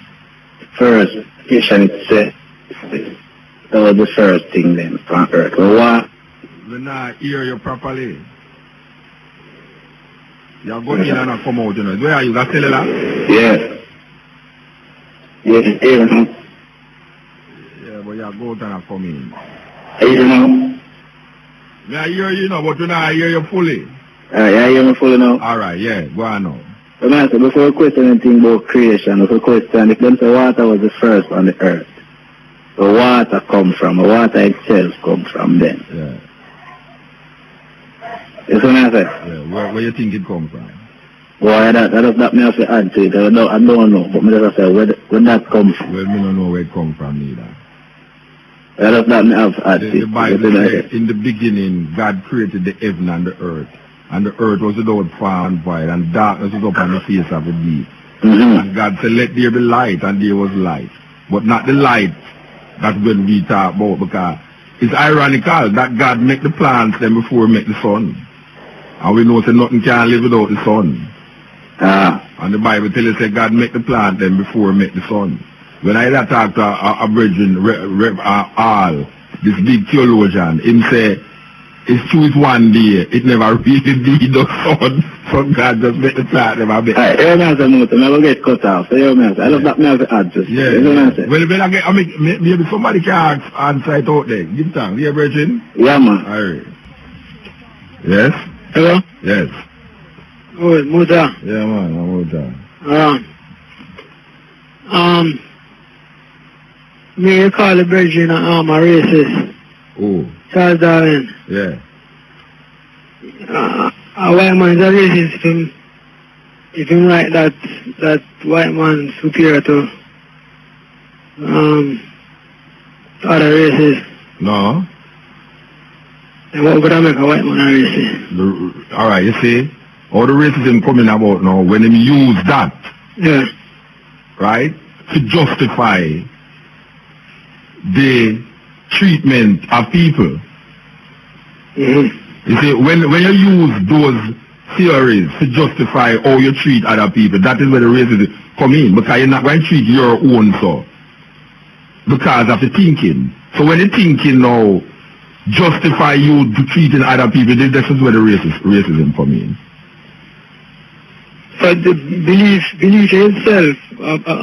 First, creation itself. That was the first thing then from earth. So what? We not hear you properly. You're going in and not come out, you know. Where are you? Got cellular? Yeah. Yeah, you know. Yeah, but you're going and not come in. You know. Me I hear you now, but you not hear you fully. Yeah, you hear me fully now. Alright, yeah, go on now. But man, so before we question anything about creation, we question if them say water was the first on the earth. So water come from, water itself come from them. Yeah. You see what I say? Yeah, where you think it come from? Boy, that does not me have to add to it. I don't know, but me just say where that come from. Well, me don't know where it come from either. That does not me have to add to it. The Bible says, in the beginning, God created the heaven and the earth. And the earth was without form and void, and darkness was upon the face of the deep. And God said, let there be light, and there was light. But not the light that when we talk about, because it's ironical that God make the plants then before he make the sun. And we know that nothing can live without the sun. And the Bible tells us that God make the plant then before he make the sun. When I talk to a brethren, this big theologian, him say, it's true it's one day, it never really did the sun. So God just make the plant never make. Alright, you know what I'm saying, never get cut off. So you know what I'm saying, I love that me have to add to it. Yeah. You know what I'm saying? Well, I mean, maybe somebody can answer it out there. Give thanks. Yeah, brethren? Yeah, man. Alright. Yes? Hello? Yes. Oh, Muta. Yeah, man, I'm Muta. Me call the brethren a racist. Oh. Charles Darwin. Yeah. A white man is a racist if him write that white man superior to other races. No. And what would I make a white man a racist? Alright, you see, all the racism coming about now, when him use that, yeah, right? to justify the treatment of people. You see, when you use those theories to justify how you treat other people, that is where the racism come in, because you're not going to treat your own so because of the thinking. So when the thinking now justify you to treating other people, this is where the racism come in. But the belief in itself...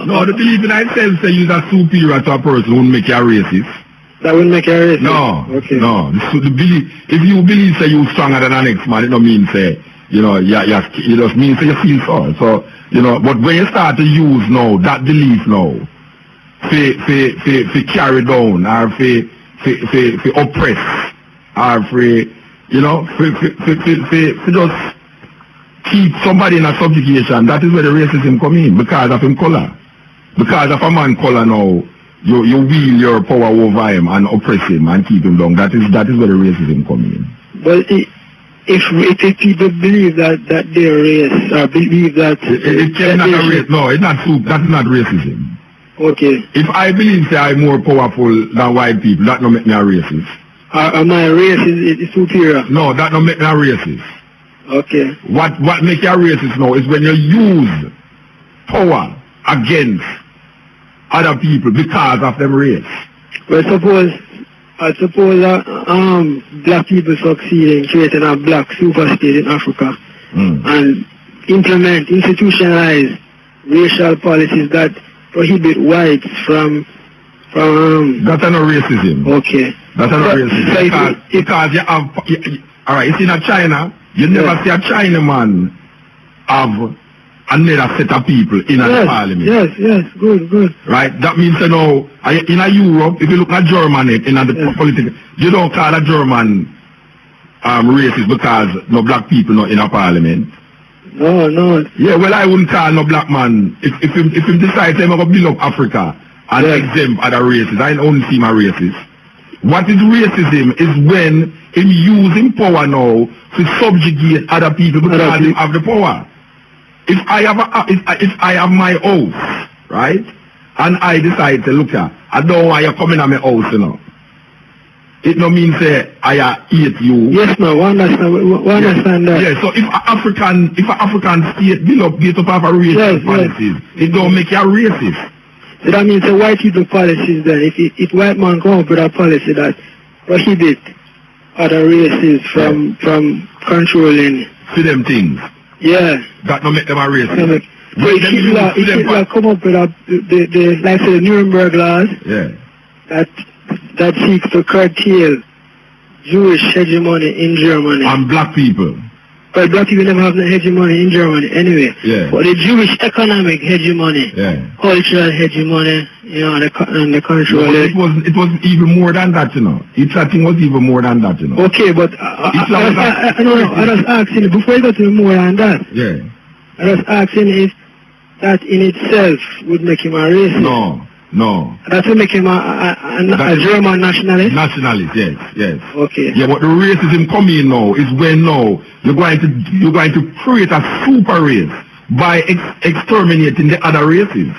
no, the belief in itself say you're superior to a person who make you a racist. That wouldn't make you a racist? No, okay. No. The belief, if you believe say you're stronger than the next man, it don't mean say, you know, it just means say you feel so. So, you know, but when you start to use now, that belief now, for carry down, or for oppress, or for, you know, for just keep somebody in a subjugation, that is where the racism come in, because of him color. Because of a man color now, you wield your power over him and oppress him and keep him down. That is where the racism come in. But if people believe that they're race, or believe that... It cannot a race. No, it's not that's not racism. Okay. If I believe that I'm more powerful than white people, that don't make me a racist. My race is superior? No, that don't make me a racist. Okay. What makes you a racist now is when you use power against other people because of their race. Well, I suppose black people succeed in creating a black superstate in Africa and institutionalize racial policies that prohibit whites from that's not racism. Okay. That's not racism. Because you have, alright, you see in China, you never see a Chinaman have another set of people in the parliament. Yes, good. Right? That means, you know, in Europe, if you look at Germany, in the politics, you don't call a German racist because no black people not in a parliament. No. Yeah, well, I wouldn't call no black man, if he decides to build up Africa and exempt other races, I only see my racist. What is racism is when him using power now to subjugate other people because he have the power. If I have my house, right, and I decide to look at, I don't want you coming at my house, you know. It no mean say I hate you. Yes, no, one understand that. Yeah, so if an African state build up of a racist policies, it don't make you a racist. So that means the white people policies then, if white man come up with a policy that prohibit other races from controlling for them things. Yeah. That don't make them a racist. So if Hitler come up with the Nuremberg laws that seeks to curtail Jewish hegemony in Germany. And black people. But black people never have the hegemony in Germany anyway. Yeah. But the Jewish economic hegemony, cultural hegemony, you know, and the control. No, it was even more than that, you know. Hitler thing was even more than that, you know. Okay, but I was asking, before you go to more than that, I was asking if that in itself would make him a racist. No. That would make him a German nationalist? Nationalist, yes. Okay. Yeah, but the racism coming now is when now you're going to create a super race by exterminating the other races.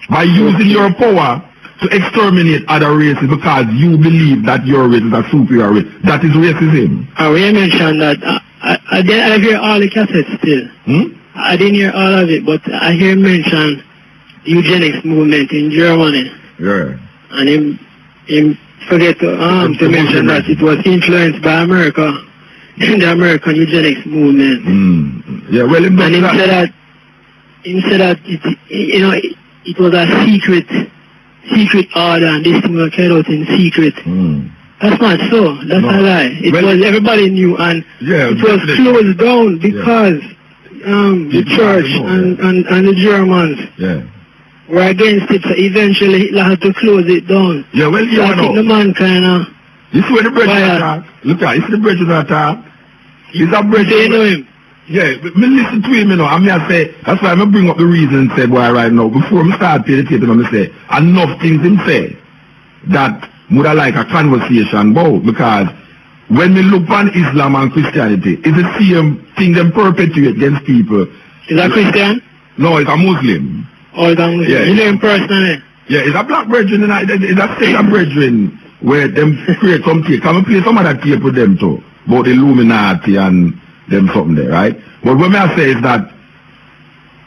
By using your power to exterminate other races because you believe that your race is a superior race. That is racism. We mentioned that. I hear all the cassettes still. I didn't hear all of it, but I hear mention eugenics movement in Germany. Yeah. And him forget to mention that it was influenced by America in the American eugenics movement. Yeah, well, and instead that it was a secret order, and this thing was carried out in secret. That's not so. That's a lie. It was everybody knew, and it was closed down because the church and the Germans were against it, so eventually Hitler had to close it down. Yeah, well, so I think the man kind of... You see where the bridge attack? Look at, you see the bridge attack? He's a bridge. Do you know him? Yeah, but listen to him, you know. I mean, I say, that's why I'm going to bring up the reason and say, boy, right now, before I start paying the tape, I'm going to say, enough things him say that would I like a conversation about, because when we look on Islam and Christianity, it's the same thing them perpetuate against people. Is that Christian? No, it's a Muslim. All the Muslims. Yeah. You know him personally? Yeah, it's a black brethren, it's a set of brethren where them create some tape. Can we play some of that tape with them too? About the Illuminati and them something there, right? But what I say is that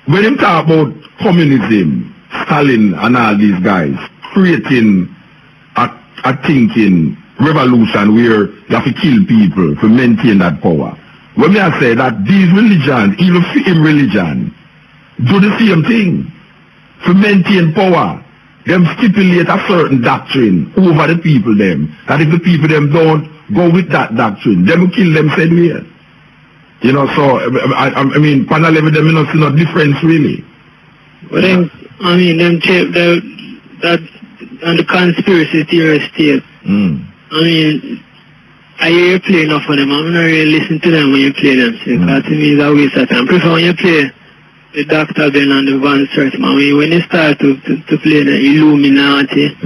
when them talk about communism, Stalin and all these guys creating a thinking revolution where you have to kill people to maintain that power. When I say that these religions, even film religion, do the same thing to maintain power. Them stipulate a certain doctrine over the people them. That if the people them don't go with that doctrine, them will kill them said way. You know, so I mean, panel level them not see no difference really. But then, I mean, them tape that and the conspiracy theorist tape. I mean, I hear you play enough of them. I'm not really listen to them when you play them. So that to me is a waste of time. I prefer when you play the Dr. Ben and the Van Sertim. I mean, when you start to play the Illuminati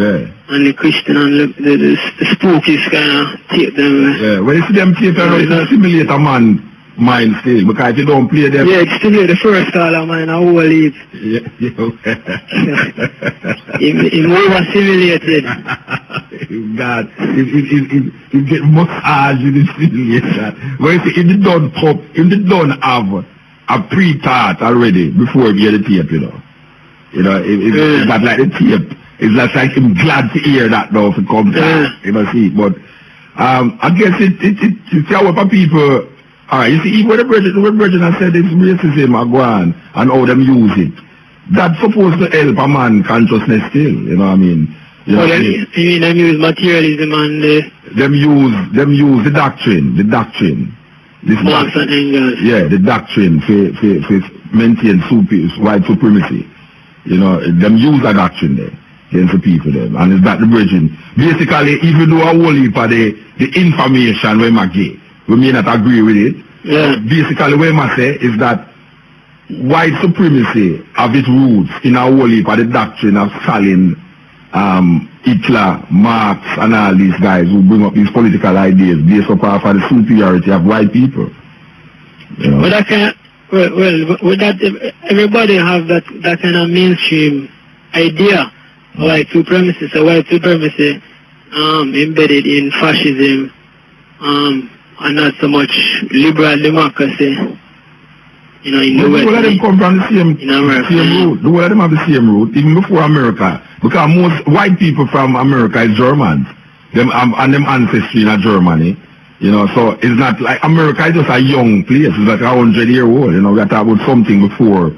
and the Christian and the spookies kind of tape them. Yeah, when you see them tape, it simulate a man mind still, because if you don't play them... Yeah, it's still the first call of mine, I will leave. Yeah. It's over-simulated. God, it get massage in the simulation. Well, if it don't pop, if it don't have a pre-thought already before you hear the tape, you know. You know, it's not like the tape. It's just like I'm glad to hear that now if it comes out, you know, see. But I guess it's how people... Alright, you see, even the Brethren have said it's racism are going and how them use it. That's supposed to help a man consciousness still, you know what I mean? You know, you mean them use materialism and them use the doctrine. This Marx and Engels. Yeah, the doctrine for maintain white supremacy. You know, them use a doctrine there against the people there. And it's that the Brethren. Basically, even though a whole heap of the information we might get, we may not agree with it. Yeah. Basically, what I say is that white supremacy have its roots in a whole heap of the doctrine of Stalin, Hitler, Marx, and all these guys who bring up these political ideas based upon the superiority of white people. You know? But that kind of, with that, everybody have that kind of mainstream idea of white supremacy. So white supremacy embedded in fascism, and not so much liberal democracy, you know, in the West. All of them come from the same root. All of them have the same root, even before America. Because most white people from America is Germans. And them ancestry in Germany. You know, so it's not like America is just a young place. It's like 100 years old. You know, we are talking about something before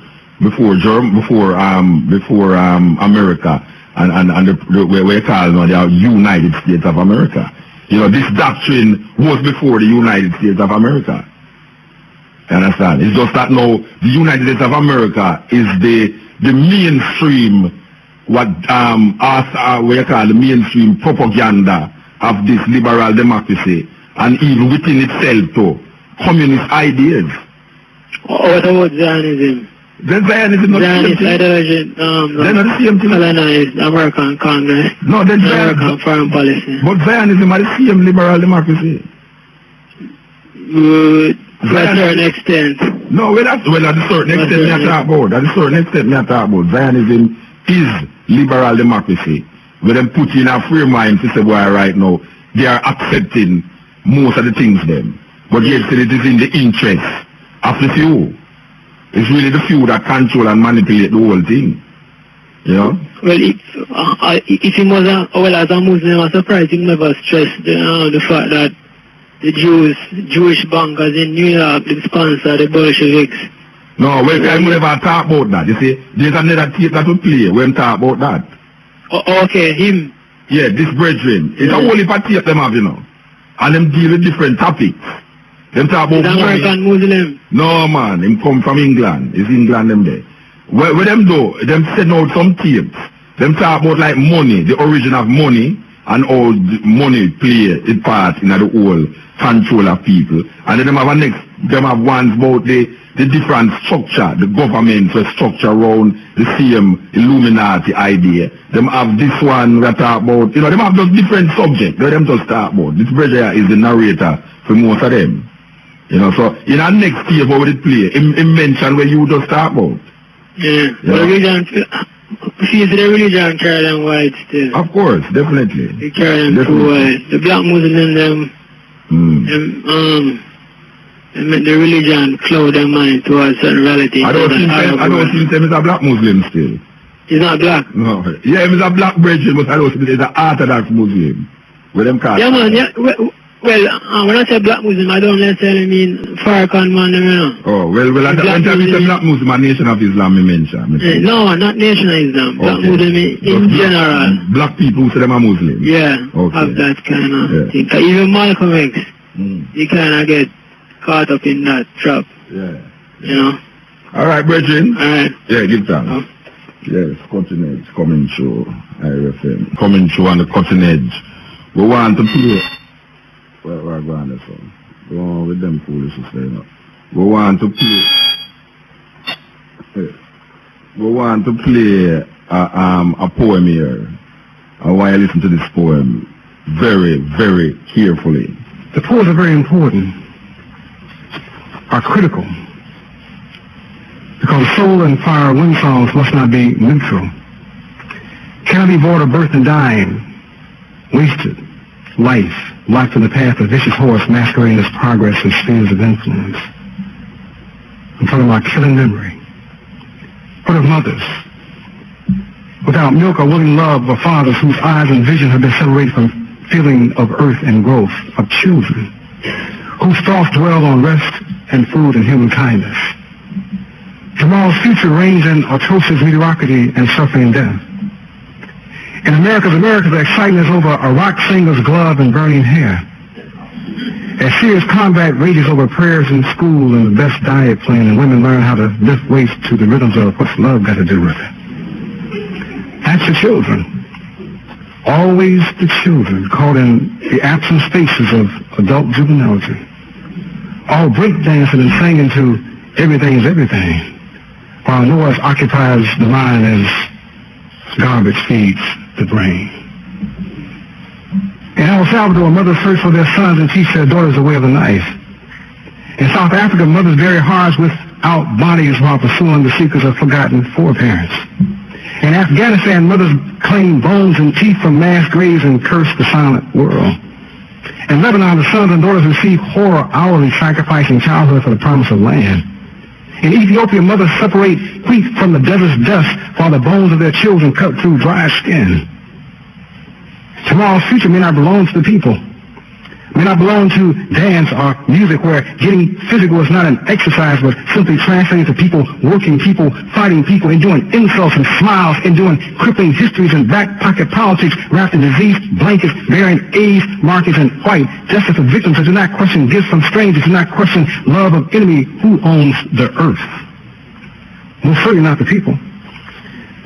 America and the we call now the United States of America. You know, this doctrine was before the United States of America. You understand? It's just that now the United States of America is the mainstream, what we call the mainstream propaganda of this liberal democracy, and even within itself too, communist ideas. What about Zionism? Then Zionism not the same thing. They're not the same thing. Colonized American Congress. No, then American foreign policy. But Zionism are the same liberal democracy. To a certain extent. No, at a certain extent me talk about. At a certain extent me talk about. Zionism is liberal democracy. Where them put in a free mind to say, boy, right now, they are accepting most of the things them. But yet still it is in the interest of the few. It's really the few that control and manipulate the whole thing. You know? Well, if he was as a Muslim, I'm surprised he never stressed the fact that the Jewish bankers in New York did sponsor the Bolsheviks. No, well, I never talk about that. You see, there's another tape that we play when we talk about that. Okay, him. Yeah, this brethren. It's a whole heap of tape them have, you know. And them deal with different topics. Them talk about American Muslim. No, man, him come from England. It's England them there. What them do, them send out some tapes. Them talk about like money, the origin of money, and how money play its part in the whole control of people. And then them have ones about the different structure, the government structure around the same Illuminati idea. Them have this one that talk about, you know, them have those different subjects that them just talk about. This brother is the narrator for most of them. You know, so in our next tape what would it play? It mention where you just talk about. Yeah. But religion, see, the religion carry them white still. Of course, definitely. They carry them too white. The black Muslims, them make the religion cloud their mind towards certain reality. I don't think him is a black Muslim still. He's not black? No. Yeah, he's a black brethren, but I don't think he's an Orthodox Muslim. With them cars. Yeah, man, yeah. Well, when I say black Muslim, I don't necessarily mean Farrakhan man, you know. Oh, well, when time you say black Muslim, a Nation of Islam, you mention. No, not Nation of Islam. Black Muslim in general. Black people who say them are Muslim. Yeah, have that kind of thing. Even Malcolm X, he kind of get caught up in that trap. Yeah. You know? All right, brethren. All right. Yeah, give thanks. Yes, Cutting Edge, coming through, IRFM. Coming through on the Cutting Edge. We want to play. Where are going this one? Go on with them foolishness there now. We want to play a poem here. I want you to listen to this poem very, very carefully. The poems are very important, are critical, because soul and fire wind songs must not be neutral. Cannot be born of birth and dying, wasted, life in the path of vicious horse masquerading as progress in spheres of influence. I'm talking about killing memory. What of mothers? Without milk or willing love of fathers whose eyes and vision have been separated from feeling of earth and growth, of children whose thoughts dwell on rest and food and human kindness. Tomorrow's future reigns in atrocities, mediocrity, and suffering and death. In America, the excitement is over a rock singer's glove and burning hair. As serious combat rages over prayers in school and the best diet plan, and women learn how to lift weights to the rhythms of what's love got to do with it. That's the children. Always the children caught in the absent spaces of adult juvenility. All breakdancing and singing to everything is everything, while noise occupies the mind as garbage feeds the brain. In El Salvador, mothers search for their sons and teach their daughters the way of the knife. In South Africa, mothers bury hearts without bodies while pursuing the seekers of forgotten foreparents. In Afghanistan, mothers claim bones and teeth from mass graves and curse the silent world. In Lebanon, the sons and daughters receive horror hourly, sacrificing childhood for the promise of land. In Ethiopia, mothers separate wheat from the desert's dust while the bones of their children cut through dry skin. Tomorrow's future may not belong to the people, may not belong to dance or music, where getting physical is not an exercise but simply translating to people, working people, fighting people, enduring insults and smiles, enduring crippling histories and back pocket politics, wrapped in disease blankets, bearing AIDS markings and white, justice for victims that do not question gifts from strangers, do not question love of enemy. Who owns the earth? Most certainly not the people,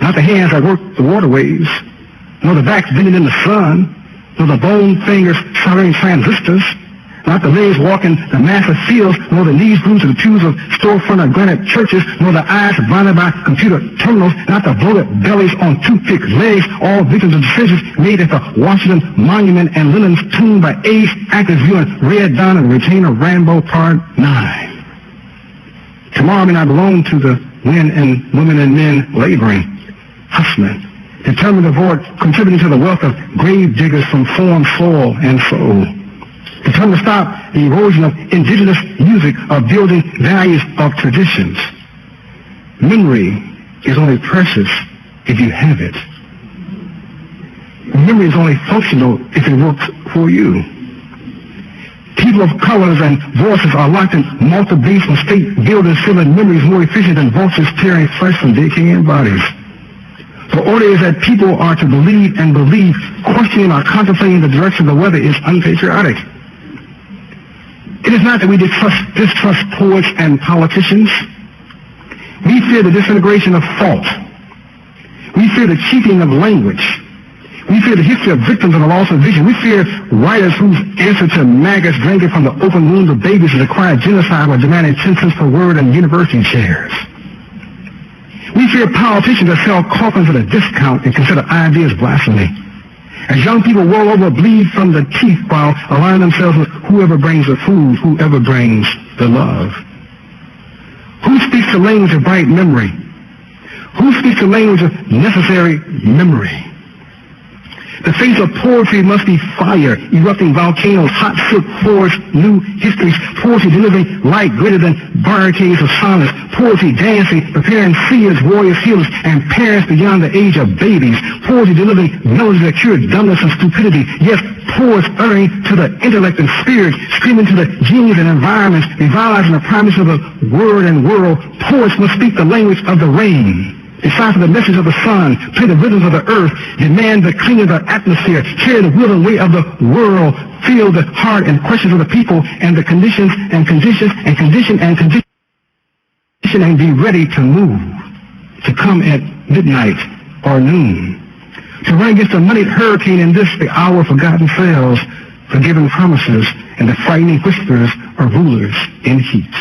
not the hands that work the waterways, nor the backs bending in the sun, nor the bone fingers soldering transistors, not the legs walking the massive fields, nor the knees glued to the pews of storefront or granite churches, nor the eyes blinded by computer terminals, not the bloated bellies on toothpick legs, all victims of decisions made at the Washington Monument and Lenin's tomb by AIDS actors viewing Red Dawn and Retainer Rambo Part 9. Tomorrow may not belong to the men and women and men laboring, hustling, determined to avoid contributing to the wealth of grave diggers from foreign soil and soul. Determined to stop the erosion of indigenous music, of building values of traditions. Memory is only precious if you have it. Memory is only functional if it works for you. People of colors and voices are locked in multi-basement state buildings, filling memories more efficient than vultures tearing flesh from decaying bodies. The order is that people are to believe and believe, questioning or contemplating the direction of the weather is unpatriotic. It is not that we distrust poets and politicians. We fear the disintegration of thought. We fear the cheapening of language. We fear the history of victims of the loss of vision. We fear writers whose answer to maggots drinking from the open wounds of babies is acquired genocide while demanding 10 cents per word and university chairs. We fear politicians that sell coffins at a discount and consider ideas blasphemy. As young people roll over, bleed from the teeth while aligning themselves with whoever brings the food, whoever brings the love. Who speaks the language of bright memory Who speaks the language of necessary memory? The face of poetry must be fire, erupting volcanoes, hot silk forged new histories, poetry delivering light greater than barricades of silence, poetry dancing, preparing seers, warriors, healers, and parents beyond the age of babies, poetry delivering melodies that cure dumbness and stupidity, yes, poets uttering to the intellect and spirit, screaming to the genius and environments, revitalizing the promise of the word and world. Poets must speak the language of the rain, decipher the message of the sun, play the rhythms of the earth, demand the cleaning of the atmosphere, carry the will and weight of the world, feel the heart and questions of the people, and the conditions and conditions and condition and condition, and be ready to move, to come at midnight or noon, to run against a moneyed hurricane in this, the hour of forgotten fails, forgiven promises, and the frightening whispers of rulers in heat.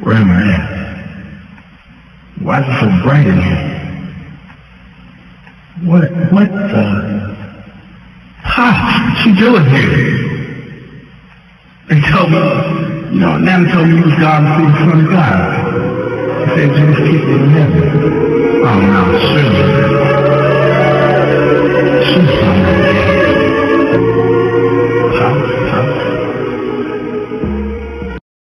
Where am I at? Why is it so bright in here? What the? What's she doing here? They told me, Nana told me you was God and see the Son of God. He said Jesus keep you in heaven. Oh no, surely. She's not dead.